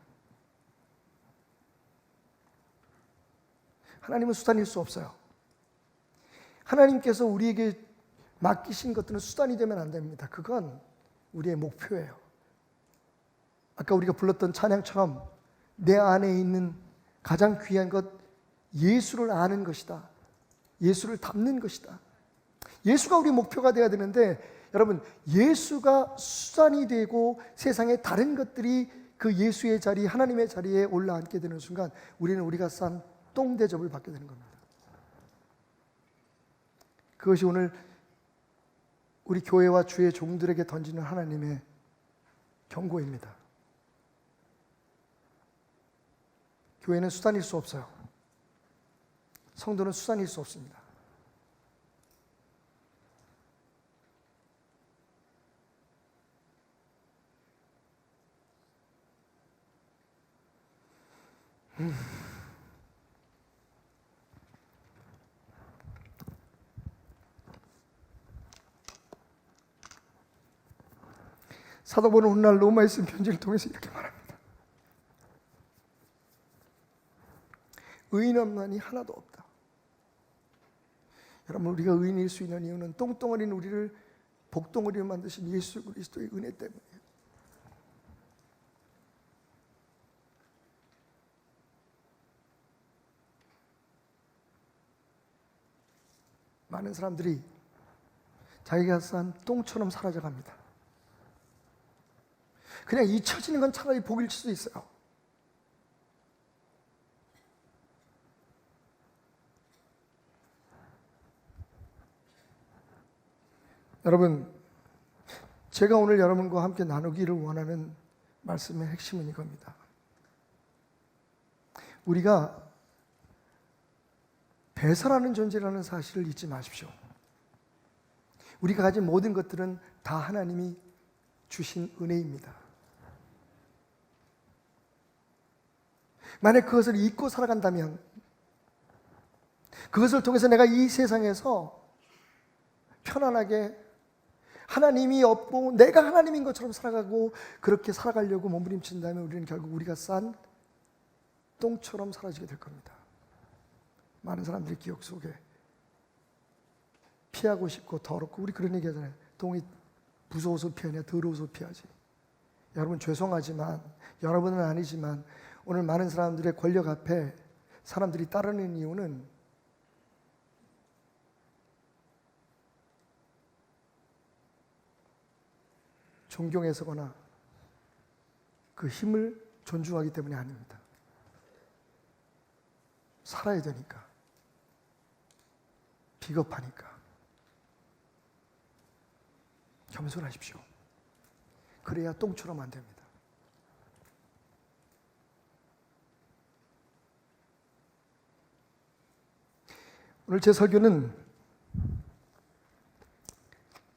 하나님은 수단일 수 없어요. 하나님께서 우리에게 맡기신 것들은 수단이 되면 안 됩니다. 그건 우리의 목표예요. 아까 우리가 불렀던 찬양처럼 내 안에 있는 가장 귀한 것, 예수를 아는 것이다. 예수를 닮는 것이다. 예수가 우리 목표가 되어야 되는데, 여러분, 예수가 수단이 되고 세상의 다른 것들이 그 예수의 자리, 하나님의 자리에 올라앉게 되는 순간 우리는 우리가 싼 똥 대접을 받게 되는 겁니다. 그것이 오늘 우리 교회와 주의 종들에게 던지는 하나님의 경고입니다. 교회는 수단일 수 없어요. 성도는 수단일 수 없습니다. 사도 바울은 오늘날 로마에 쓴 편지를 통해서 이렇게 말합니다. 의인 없나니 하나도 없다. 여러분, 우리가 의인일 수 있는 이유는 똥덩어리는 우리를 복덩어리로 만드신 예수 그리스도의 은혜 때문이에요. 많은 사람들이 자기가 싼 똥처럼 사라져갑니다. 그냥 잊혀지는 건 차라리 복일 수도 있어요. 여러분, 제가 오늘 여러분과 함께 나누기를 원하는 말씀의 핵심은 이겁니다. 우리가 배설하는 존재라는 사실을 잊지 마십시오. 우리가 가진 모든 것들은 다 하나님이 주신 은혜입니다. 만약 그것을 잊고 살아간다면, 그것을 통해서 내가 이 세상에서 편안하게 하나님이 없고 내가 하나님인 것처럼 살아가고 그렇게 살아가려고 몸부림친다면 우리는 결국 우리가 싼 똥처럼 사라지게 될 겁니다. 많은 사람들이 기억 속에 피하고 싶고 더럽고, 우리 그런 얘기 하잖아요. 똥이 무서워서 피하냐, 더러워서 피하지. 여러분, 죄송하지만, 여러분은 아니지만 오늘 많은 사람들의 권력 앞에 사람들이 따르는 이유는 존경해서거나 그 힘을 존중하기 때문이 아닙니다. 살아야 되니까, 비겁하니까. 겸손하십시오. 그래야 똥처럼 안 됩니다. 오늘 제 설교는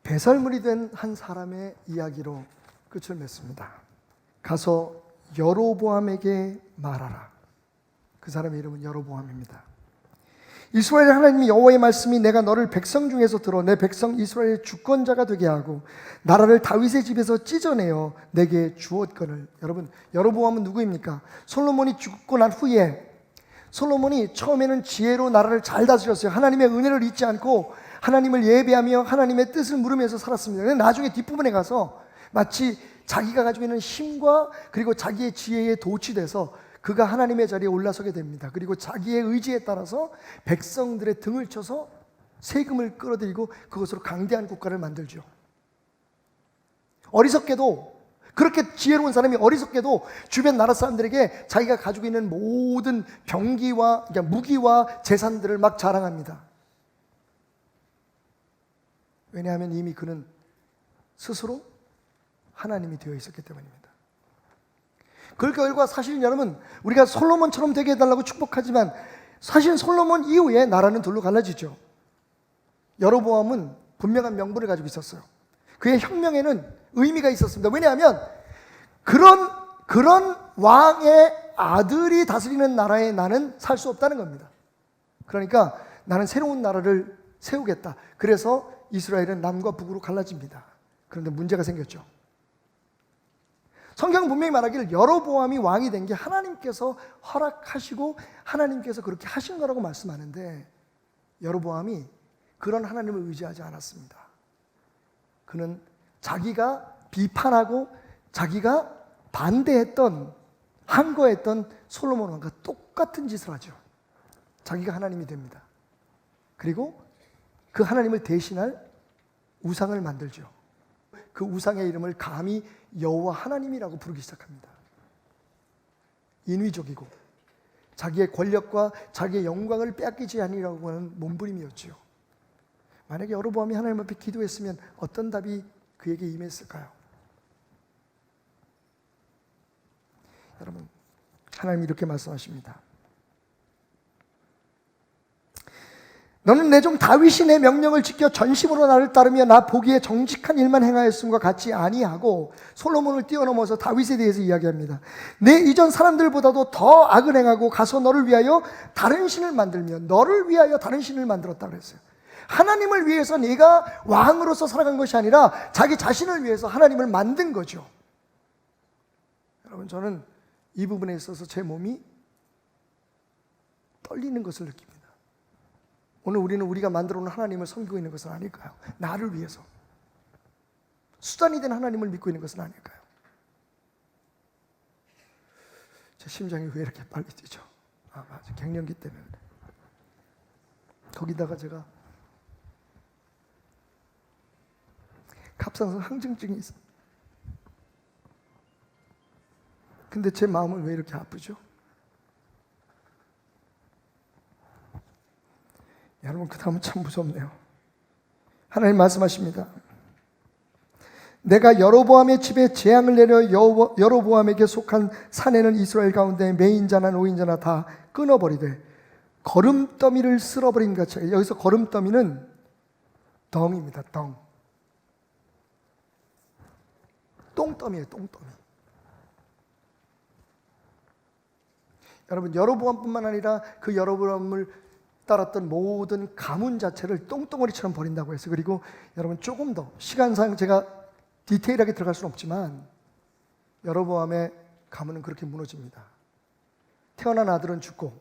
배설물이 된 한 사람의 이야기로 끝을 맺습니다. 가서 여로보암에게 말하라. 그 사람의 이름은 여로보암입니다. 이스라엘 하나님이 여호와의 말씀이 내가 너를 백성 중에서 들어 내 백성 이스라엘의 주권자가 되게 하고 나라를 다윗의 집에서 찢어내어 내게 주었거늘. 여러분, 여로보암은 누구입니까? 솔로몬이 죽고 난 후에 솔로몬이 처음에는 지혜로 나라를 잘 다스렸어요. 하나님의 은혜를 잊지 않고 하나님을 예배하며 하나님의 뜻을 물으면서 살았습니다. 근데 나중에 뒷부분에 가서 마치 자기가 가지고 있는 힘과 그리고 자기의 지혜에 도취돼서 그가 하나님의 자리에 올라서게 됩니다. 그리고 자기의 의지에 따라서 백성들의 등을 쳐서 세금을 끌어들이고 그것으로 강대한 국가를 만들죠. 어리석게도, 그렇게 지혜로운 사람이 어리석게도 주변 나라 사람들에게 자기가 가지고 있는 모든 병기와, 그러니까 무기와 재산들을 막 자랑합니다. 왜냐하면 이미 그는 스스로 하나님이 되어 있었기 때문입니다. 그 결과 사실 여러분, 우리가 솔로몬처럼 되게 해달라고 축복하지만 사실 솔로몬 이후에 나라는 둘로 갈라지죠. 여로보암은 분명한 명분을 가지고 있었어요. 그의 혁명에는 의미가 있었습니다. 왜냐하면 그런 왕의 아들이 다스리는 나라에 나는 살 수 없다는 겁니다. 그러니까 나는 새로운 나라를 세우겠다. 그래서 이스라엘은 남과 북으로 갈라집니다. 그런데 문제가 생겼죠. 성경은 분명히 말하기를 여로보암이 왕이 된 게 하나님께서 허락하시고 하나님께서 그렇게 하신 거라고 말씀하는데, 여로보암이 그런 하나님을 의지하지 않았습니다. 그는 자기가 비판하고 자기가 반대했던, 항거했던 솔로몬 왕과 똑같은 짓을 하죠. 자기가 하나님이 됩니다. 그리고 그 하나님을 대신할 우상을 만들죠. 그 우상의 이름을 감히 여호와 하나님이라고 부르기 시작합니다. 인위적이고 자기의 권력과 자기의 영광을 빼앗기지 아니라고 하는 몸부림이었죠. 만약에 여로보암이 하나님 앞에 기도했으면 어떤 답이 그에게 임했을까요? 여러분, 하나님이 이렇게 말씀하십니다. 너는 내 종 다윗이 내 명령을 지켜 전심으로 나를 따르며 나 보기에 정직한 일만 행하였음과 같이 아니하고, 솔로몬을 뛰어넘어서 다윗에 대해서 이야기합니다. 내 이전 사람들보다도 더 악을 행하고 가서 너를 위하여 다른 신을 만들며 너를 위하여 다른 신을 만들었다 그랬어요. 하나님을 위해서 네가 왕으로서 살아간 것이 아니라 자기 자신을 위해서 하나님을 만든 거죠. 여러분, 저는 이 부분에 있어서 제 몸이 떨리는 것을 느낍니다. 오늘 우리는 우리가 만들어 놓은 하나님을 섬기고 있는 것은 아닐까요? 나를 위해서 수단이 된 하나님을 믿고 있는 것은 아닐까요? 제 심장이 왜 이렇게 빨리 뛰죠? 맞아, 갱년기 때문에. 거기다가 제가 갑상선 항증증이 있어요. 근데 제 마음은 왜 이렇게 아프죠? 여러분, 그 다음은 참 무섭네요. 하나님 말씀하십니다. 내가 여로보암의 집에 재앙을 내려 여로보암에게 속한 사내는 이스라엘 가운데 매인자나 노인자나 다 끊어버리되 거름더미를 쓸어버린 같이. 여기서 거름더미는 덩입니다. 똥더미예요. 똥더미. 여러분, 여로보암뿐만 아니라 그 여로보암을 따랐던 모든 가문 자체를 똥덩어리처럼 버린다고 했어요. 그리고 여러분, 조금 더 시간상 제가 디테일하게 들어갈 수는 없지만 여로보암의 가문은 그렇게 무너집니다. 태어난 아들은 죽고,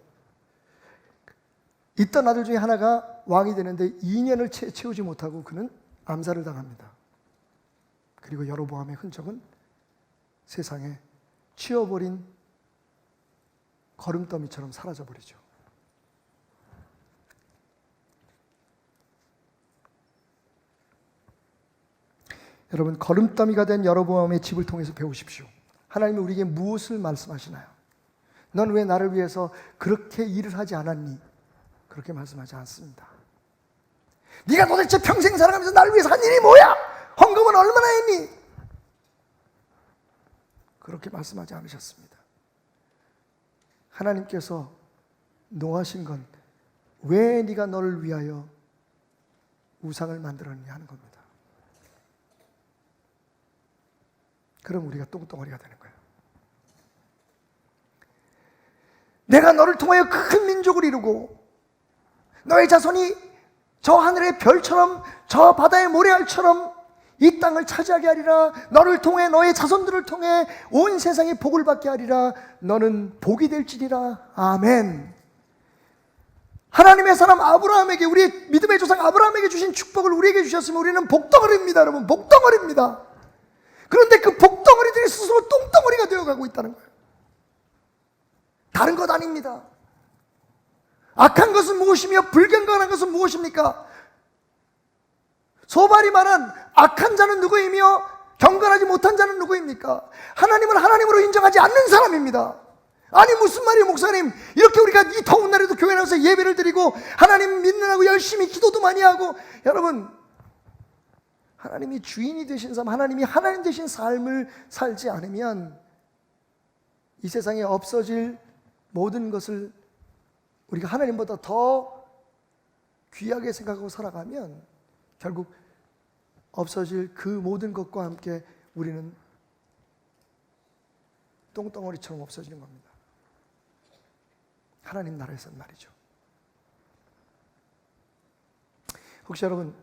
있던 아들 중에 하나가 왕이 되는데 2년을 채우지 못하고 그는 암살을 당합니다. 그리고 여로보암의 흔적은 세상에 치워버린 거름더미처럼 사라져버리죠. 여러분, 거름더미가 된 여로보암의 집을 통해서 배우십시오. 하나님이 우리에게 무엇을 말씀하시나요? 넌 왜 나를 위해서 그렇게 일을 하지 않았니? 그렇게 말씀하지 않습니다. 네가 도대체 평생 살아가면서 나를 위해서 한 일이 뭐야? 헌금은 얼마나 했니? 그렇게 말씀하지 않으셨습니다. 하나님께서 노하신 건 왜 네가 너를 위하여 우상을 만들었느냐 하는 겁니다. 그럼 우리가 똥덩어리가 되는 거예요. 내가 너를 통하여 큰 민족을 이루고 너의 자손이 저 하늘의 별처럼 저 바다의 모래알처럼 이 땅을 차지하게 하리라. 너를 통해 너의 자손들을 통해 온 세상이 복을 받게 하리라. 너는 복이 될지니라. 아멘. 하나님의 사람 아브라함에게, 우리 믿음의 조상 아브라함에게 주신 축복을 우리에게 주셨으면 우리는 복덩어리입니다. 여러분, 복덩어리입니다. 그런데 그 복덩어리들이 스스로 똥덩어리가 되어가고 있다는 거예요. 다른 것 아닙니다. 악한 것은 무엇이며 불경건한 것은 무엇입니까? 소발이 말한 악한 자는 누구이며 경건하지 못한 자는 누구입니까? 하나님을 하나님으로 인정하지 않는 사람입니다. 아니 무슨 말이에요, 목사님? 이렇게 우리가 이 더운 날에도 교회 나와서 예배를 드리고 하나님 믿느라고 열심히 기도도 많이 하고, 여러분, 하나님이 주인이 되신 삶, 하나님이 하나님 되신 삶을 살지 않으면 이 세상에 없어질 모든 것을 우리가 하나님보다 더 귀하게 생각하고 살아가면 결국 없어질 그 모든 것과 함께 우리는 똥덩어리처럼 없어지는 겁니다. 하나님 나라에서는 말이죠. 혹시 여러분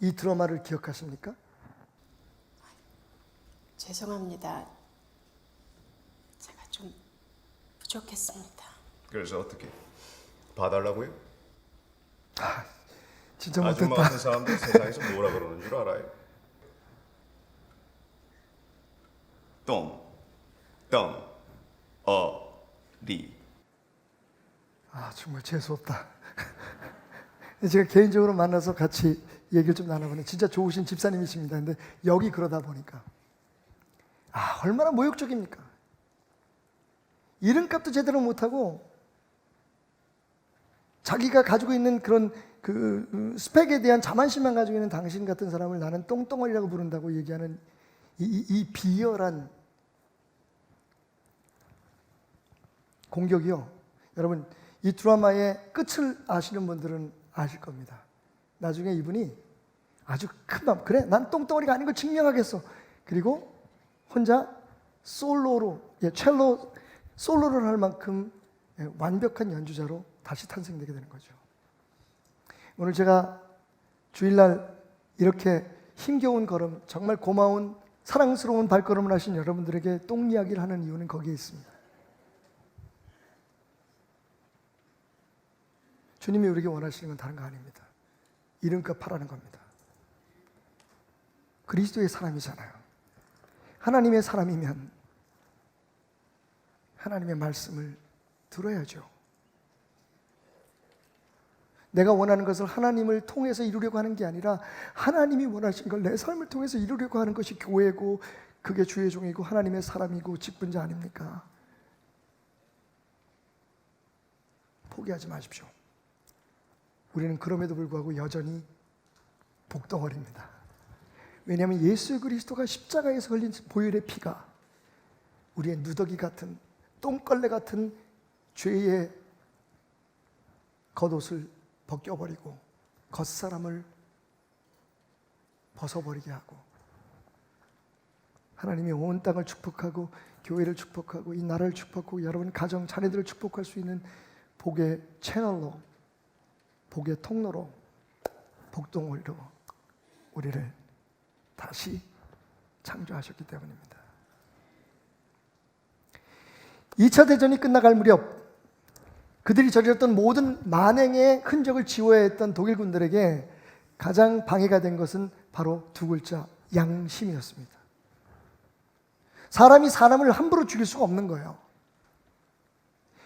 이 드라마를 기억하십니까? 죄송합니다. 제가 좀 부족했습니다. 그래서 어떻게? 봐달라고요? 진짜 아줌마 못했다. 같은 사람들 세상에서 뭐라 그러는 줄 알아요? 리. 정말 재수없다. 제가 개인적으로 만나서 같이 얘기를 좀 나눠보는 진짜 좋으신 집사님이십니다. 근데 여기 그러다 보니까 얼마나 모욕적입니까? 이름값도 제대로 못하고 자기가 가지고 있는 그런 그 스펙에 대한 자만심만 가지고 있는 당신 같은 사람을 나는 똥덩어리라고 부른다고 얘기하는 이 비열한 공격이요. 여러분, 이 드라마의 끝을 아시는 분들은 아실 겁니다. 나중에 이분이 아주 큰 마음, 그래 난 똥덩어리가 아닌 걸 증명하겠어. 그리고 혼자 솔로로, 첼로 솔로를 할 만큼 완벽한 연주자로 다시 탄생되게 되는 거죠. 오늘 제가 주일날 이렇게 힘겨운 걸음, 정말 고마운 사랑스러운 발걸음을 하신 여러분들에게 똥 이야기를 하는 이유는 거기에 있습니다. 주님이 우리에게 원하시는 건 다른 거 아닙니다. 이름값 하라는 겁니다. 그리스도의 사람이잖아요. 하나님의 사람이면 하나님의 말씀을 들어야죠. 내가 원하는 것을 하나님을 통해서 이루려고 하는 게 아니라 하나님이 원하신 걸 내 삶을 통해서 이루려고 하는 것이 교회고, 그게 주의 종이고 하나님의 사람이고 직분자 아닙니까? 포기하지 마십시오. 우리는 그럼에도 불구하고 여전히 복덩어리입니다. 왜냐하면 예수 그리스도가 십자가에서 흘린 보혈의 피가 우리의 누더기 같은, 똥걸레 같은 죄의 겉옷을 벗겨버리고 겉사람을 벗어버리게 하고, 하나님이 온 땅을 축복하고 교회를 축복하고 이 나라를 축복하고 여러분 가정 자녀들을 축복할 수 있는 복의 채널로, 복의 통로로, 복덩어리로 우리를 다시 창조하셨기 때문입니다. 2차 대전이 끝나갈 무렵 그들이 저질렀던 모든 만행의 흔적을 지워야 했던 독일군들에게 가장 방해가 된 것은 바로 두 글자, 양심이었습니다. 사람이 사람을 함부로 죽일 수가 없는 거예요.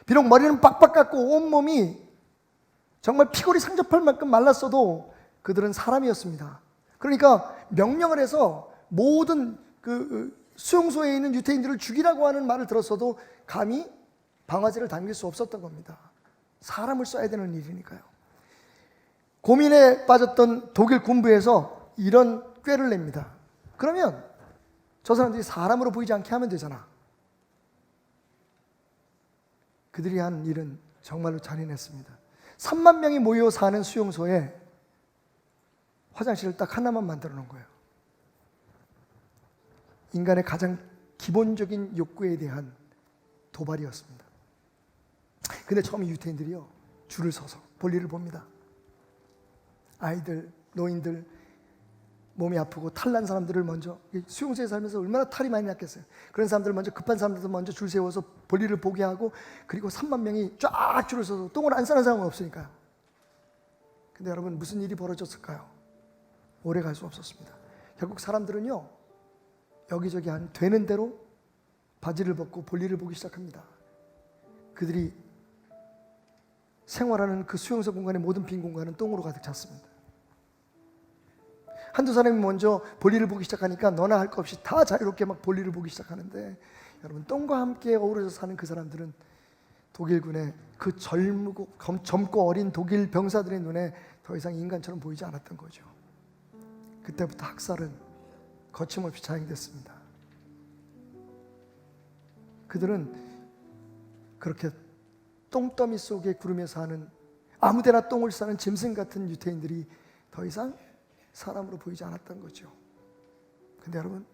비록 머리는 빡빡 깎고 온몸이 정말 피골이 상접할 만큼 말랐어도 그들은 사람이었습니다. 그러니까 명령을 해서 모든 그 수용소에 있는 유태인들을 죽이라고 하는 말을 들었어도 감히 방아쇠를 당길 수 없었던 겁니다. 사람을 써야 되는 일이니까요. 고민에 빠졌던 독일 군부에서 이런 꾀를 냅니다. 그러면 저 사람들이 사람으로 보이지 않게 하면 되잖아. 그들이 한 일은 정말로 잔인했습니다. 3만 명이 모여 사는 수용소에 화장실을 딱 하나만 만들어 놓은 거예요. 인간의 가장 기본적인 욕구에 대한 도발이었습니다. 근데 처음에 유태인들이요, 줄을 서서 볼일을 봅니다. 아이들, 노인들, 몸이 아프고 탈난 사람들을 먼저, 수용소에 살면서 얼마나 탈이 많이 났겠어요. 그런 사람들을 먼저, 급한 사람들도 먼저 줄 세워서 볼일을 보게 하고, 그리고 3만 명이 쫙 줄을 서서 똥을 안 싸는 사람은 없으니까요. 근데 여러분, 무슨 일이 벌어졌을까요? 오래 갈 수 없었습니다. 결국 사람들은요, 여기저기 한 되는 대로 바지를 벗고 볼일을 보기 시작합니다. 그들이 생활하는 그 수용소 공간의 모든 빈 공간은 똥으로 가득 찼습니다. 한두 사람이 먼저 볼일을 보기 시작하니까 너나 할 것 없이 다 자유롭게 막 볼일을 보기 시작하는데, 여러분, 똥과 함께 어우러져 사는 그 사람들은 독일군의 그 젊고 어린 독일 병사들의 눈에 더 이상 인간처럼 보이지 않았던 거죠. 그때부터 학살은 거침없이 자행됐습니다. 그들은 그렇게 똥더미 속에 구르며 사는, 아무데나 똥을 싸는 짐승 같은 유태인들이 더 이상 사람으로 보이지 않았던 거죠. 근데 여러분,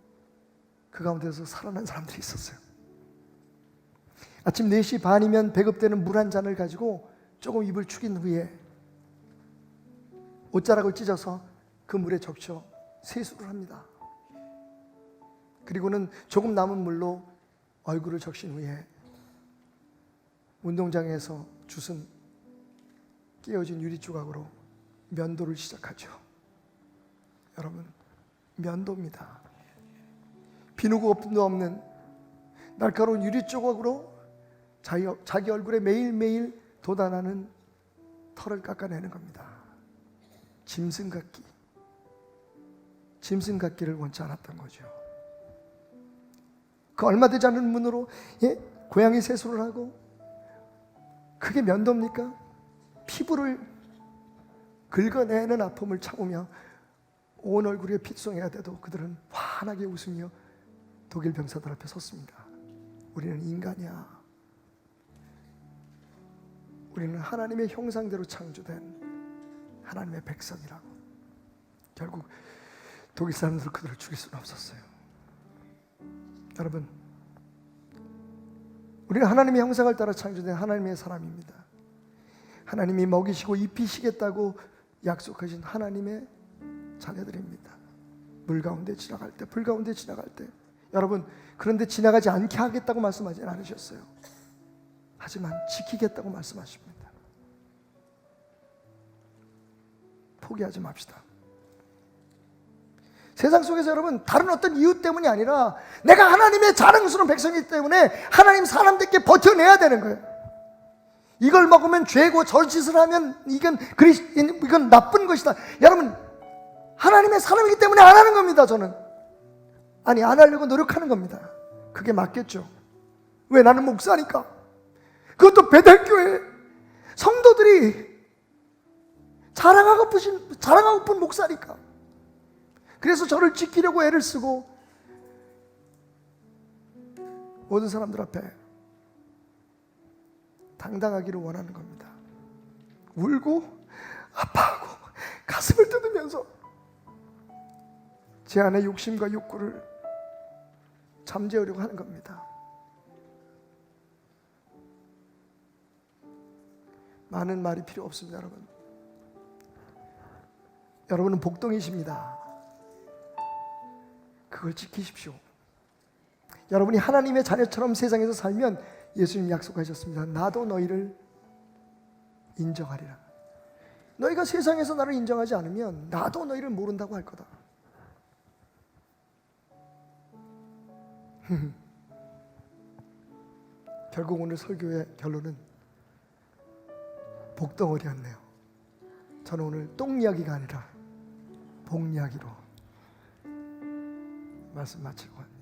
그 가운데서 살아난 사람들이 있었어요. 아침 4시 반이면 배급되는 물 한 잔을 가지고 조금 입을 축인 후에 옷자락을 찢어서 그 물에 적셔 세수를 합니다. 그리고는 조금 남은 물로 얼굴을 적신 후에 운동장에서 주슨 끼어진 유리 조각으로 면도를 시작하죠. 여러분, 면도입니다. 비누도 없는 날카로운 유리 조각으로 자기 얼굴에 매일매일 돋아나는 털을 깎아내는 겁니다. 짐승 같기를 원치 않았던 거죠. 그 얼마 되지 않은 문으로 고양이 세수를 하고, 그게 면도입니까? 피부를 긁어내는 아픔을 참으며 온 얼굴에 핏송이가 돼도 그들은 환하게 웃으며 독일 병사들 앞에 섰습니다. 우리는 인간이야. 우리는 하나님의 형상대로 창조된 하나님의 백성이라고. 결국 독일 사람들은 그들을 죽일 수는 없었어요. 여러분, 우리는 하나님의 형상을 따라 창조된 하나님의 사람입니다. 하나님이 먹이시고 입히시겠다고 약속하신 하나님의 자녀들입니다. 물 가운데 지나갈 때, 불 가운데 지나갈 때, 여러분, 그런데 지나가지 않게 하겠다고 말씀하지 않으셨어요. 하지만 지키겠다고 말씀하십니다. 포기하지 맙시다. 세상 속에서 여러분, 다른 어떤 이유 때문이 아니라 내가 하나님의 자랑스러운 백성이기 때문에 하나님 사람들께 버텨내야 되는 거예요. 이걸 먹으면 죄고 저짓을 하면 이건 나쁜 것이다. 여러분, 하나님의 사람이기 때문에 안 하는 겁니다. 저는 안 하려고 노력하는 겁니다. 그게 맞겠죠. 왜? 나는 목사니까. 그것도 배달교회 성도들이 자랑하고픈 목사니까. 그래서 저를 지키려고 애를 쓰고 모든 사람들 앞에 당당하기를 원하는 겁니다. 울고 아파하고 가슴을 뜯으면서 제 안의 욕심과 욕구를 잠재우려고 하는 겁니다. 많은 말이 필요 없습니다. 여러분은 복덩이십니다. 그걸 지키십시오. 여러분이 하나님의 자녀처럼 세상에서 살면 예수님 약속하셨습니다. 나도 너희를 인정하리라. 너희가 세상에서 나를 인정하지 않으면 나도 너희를 모른다고 할 거다. 결국 오늘 설교의 결론은 복덩어리였네요. 저는 오늘 똥 이야기가 아니라 복 이야기로 말씀 마치려고 합니다.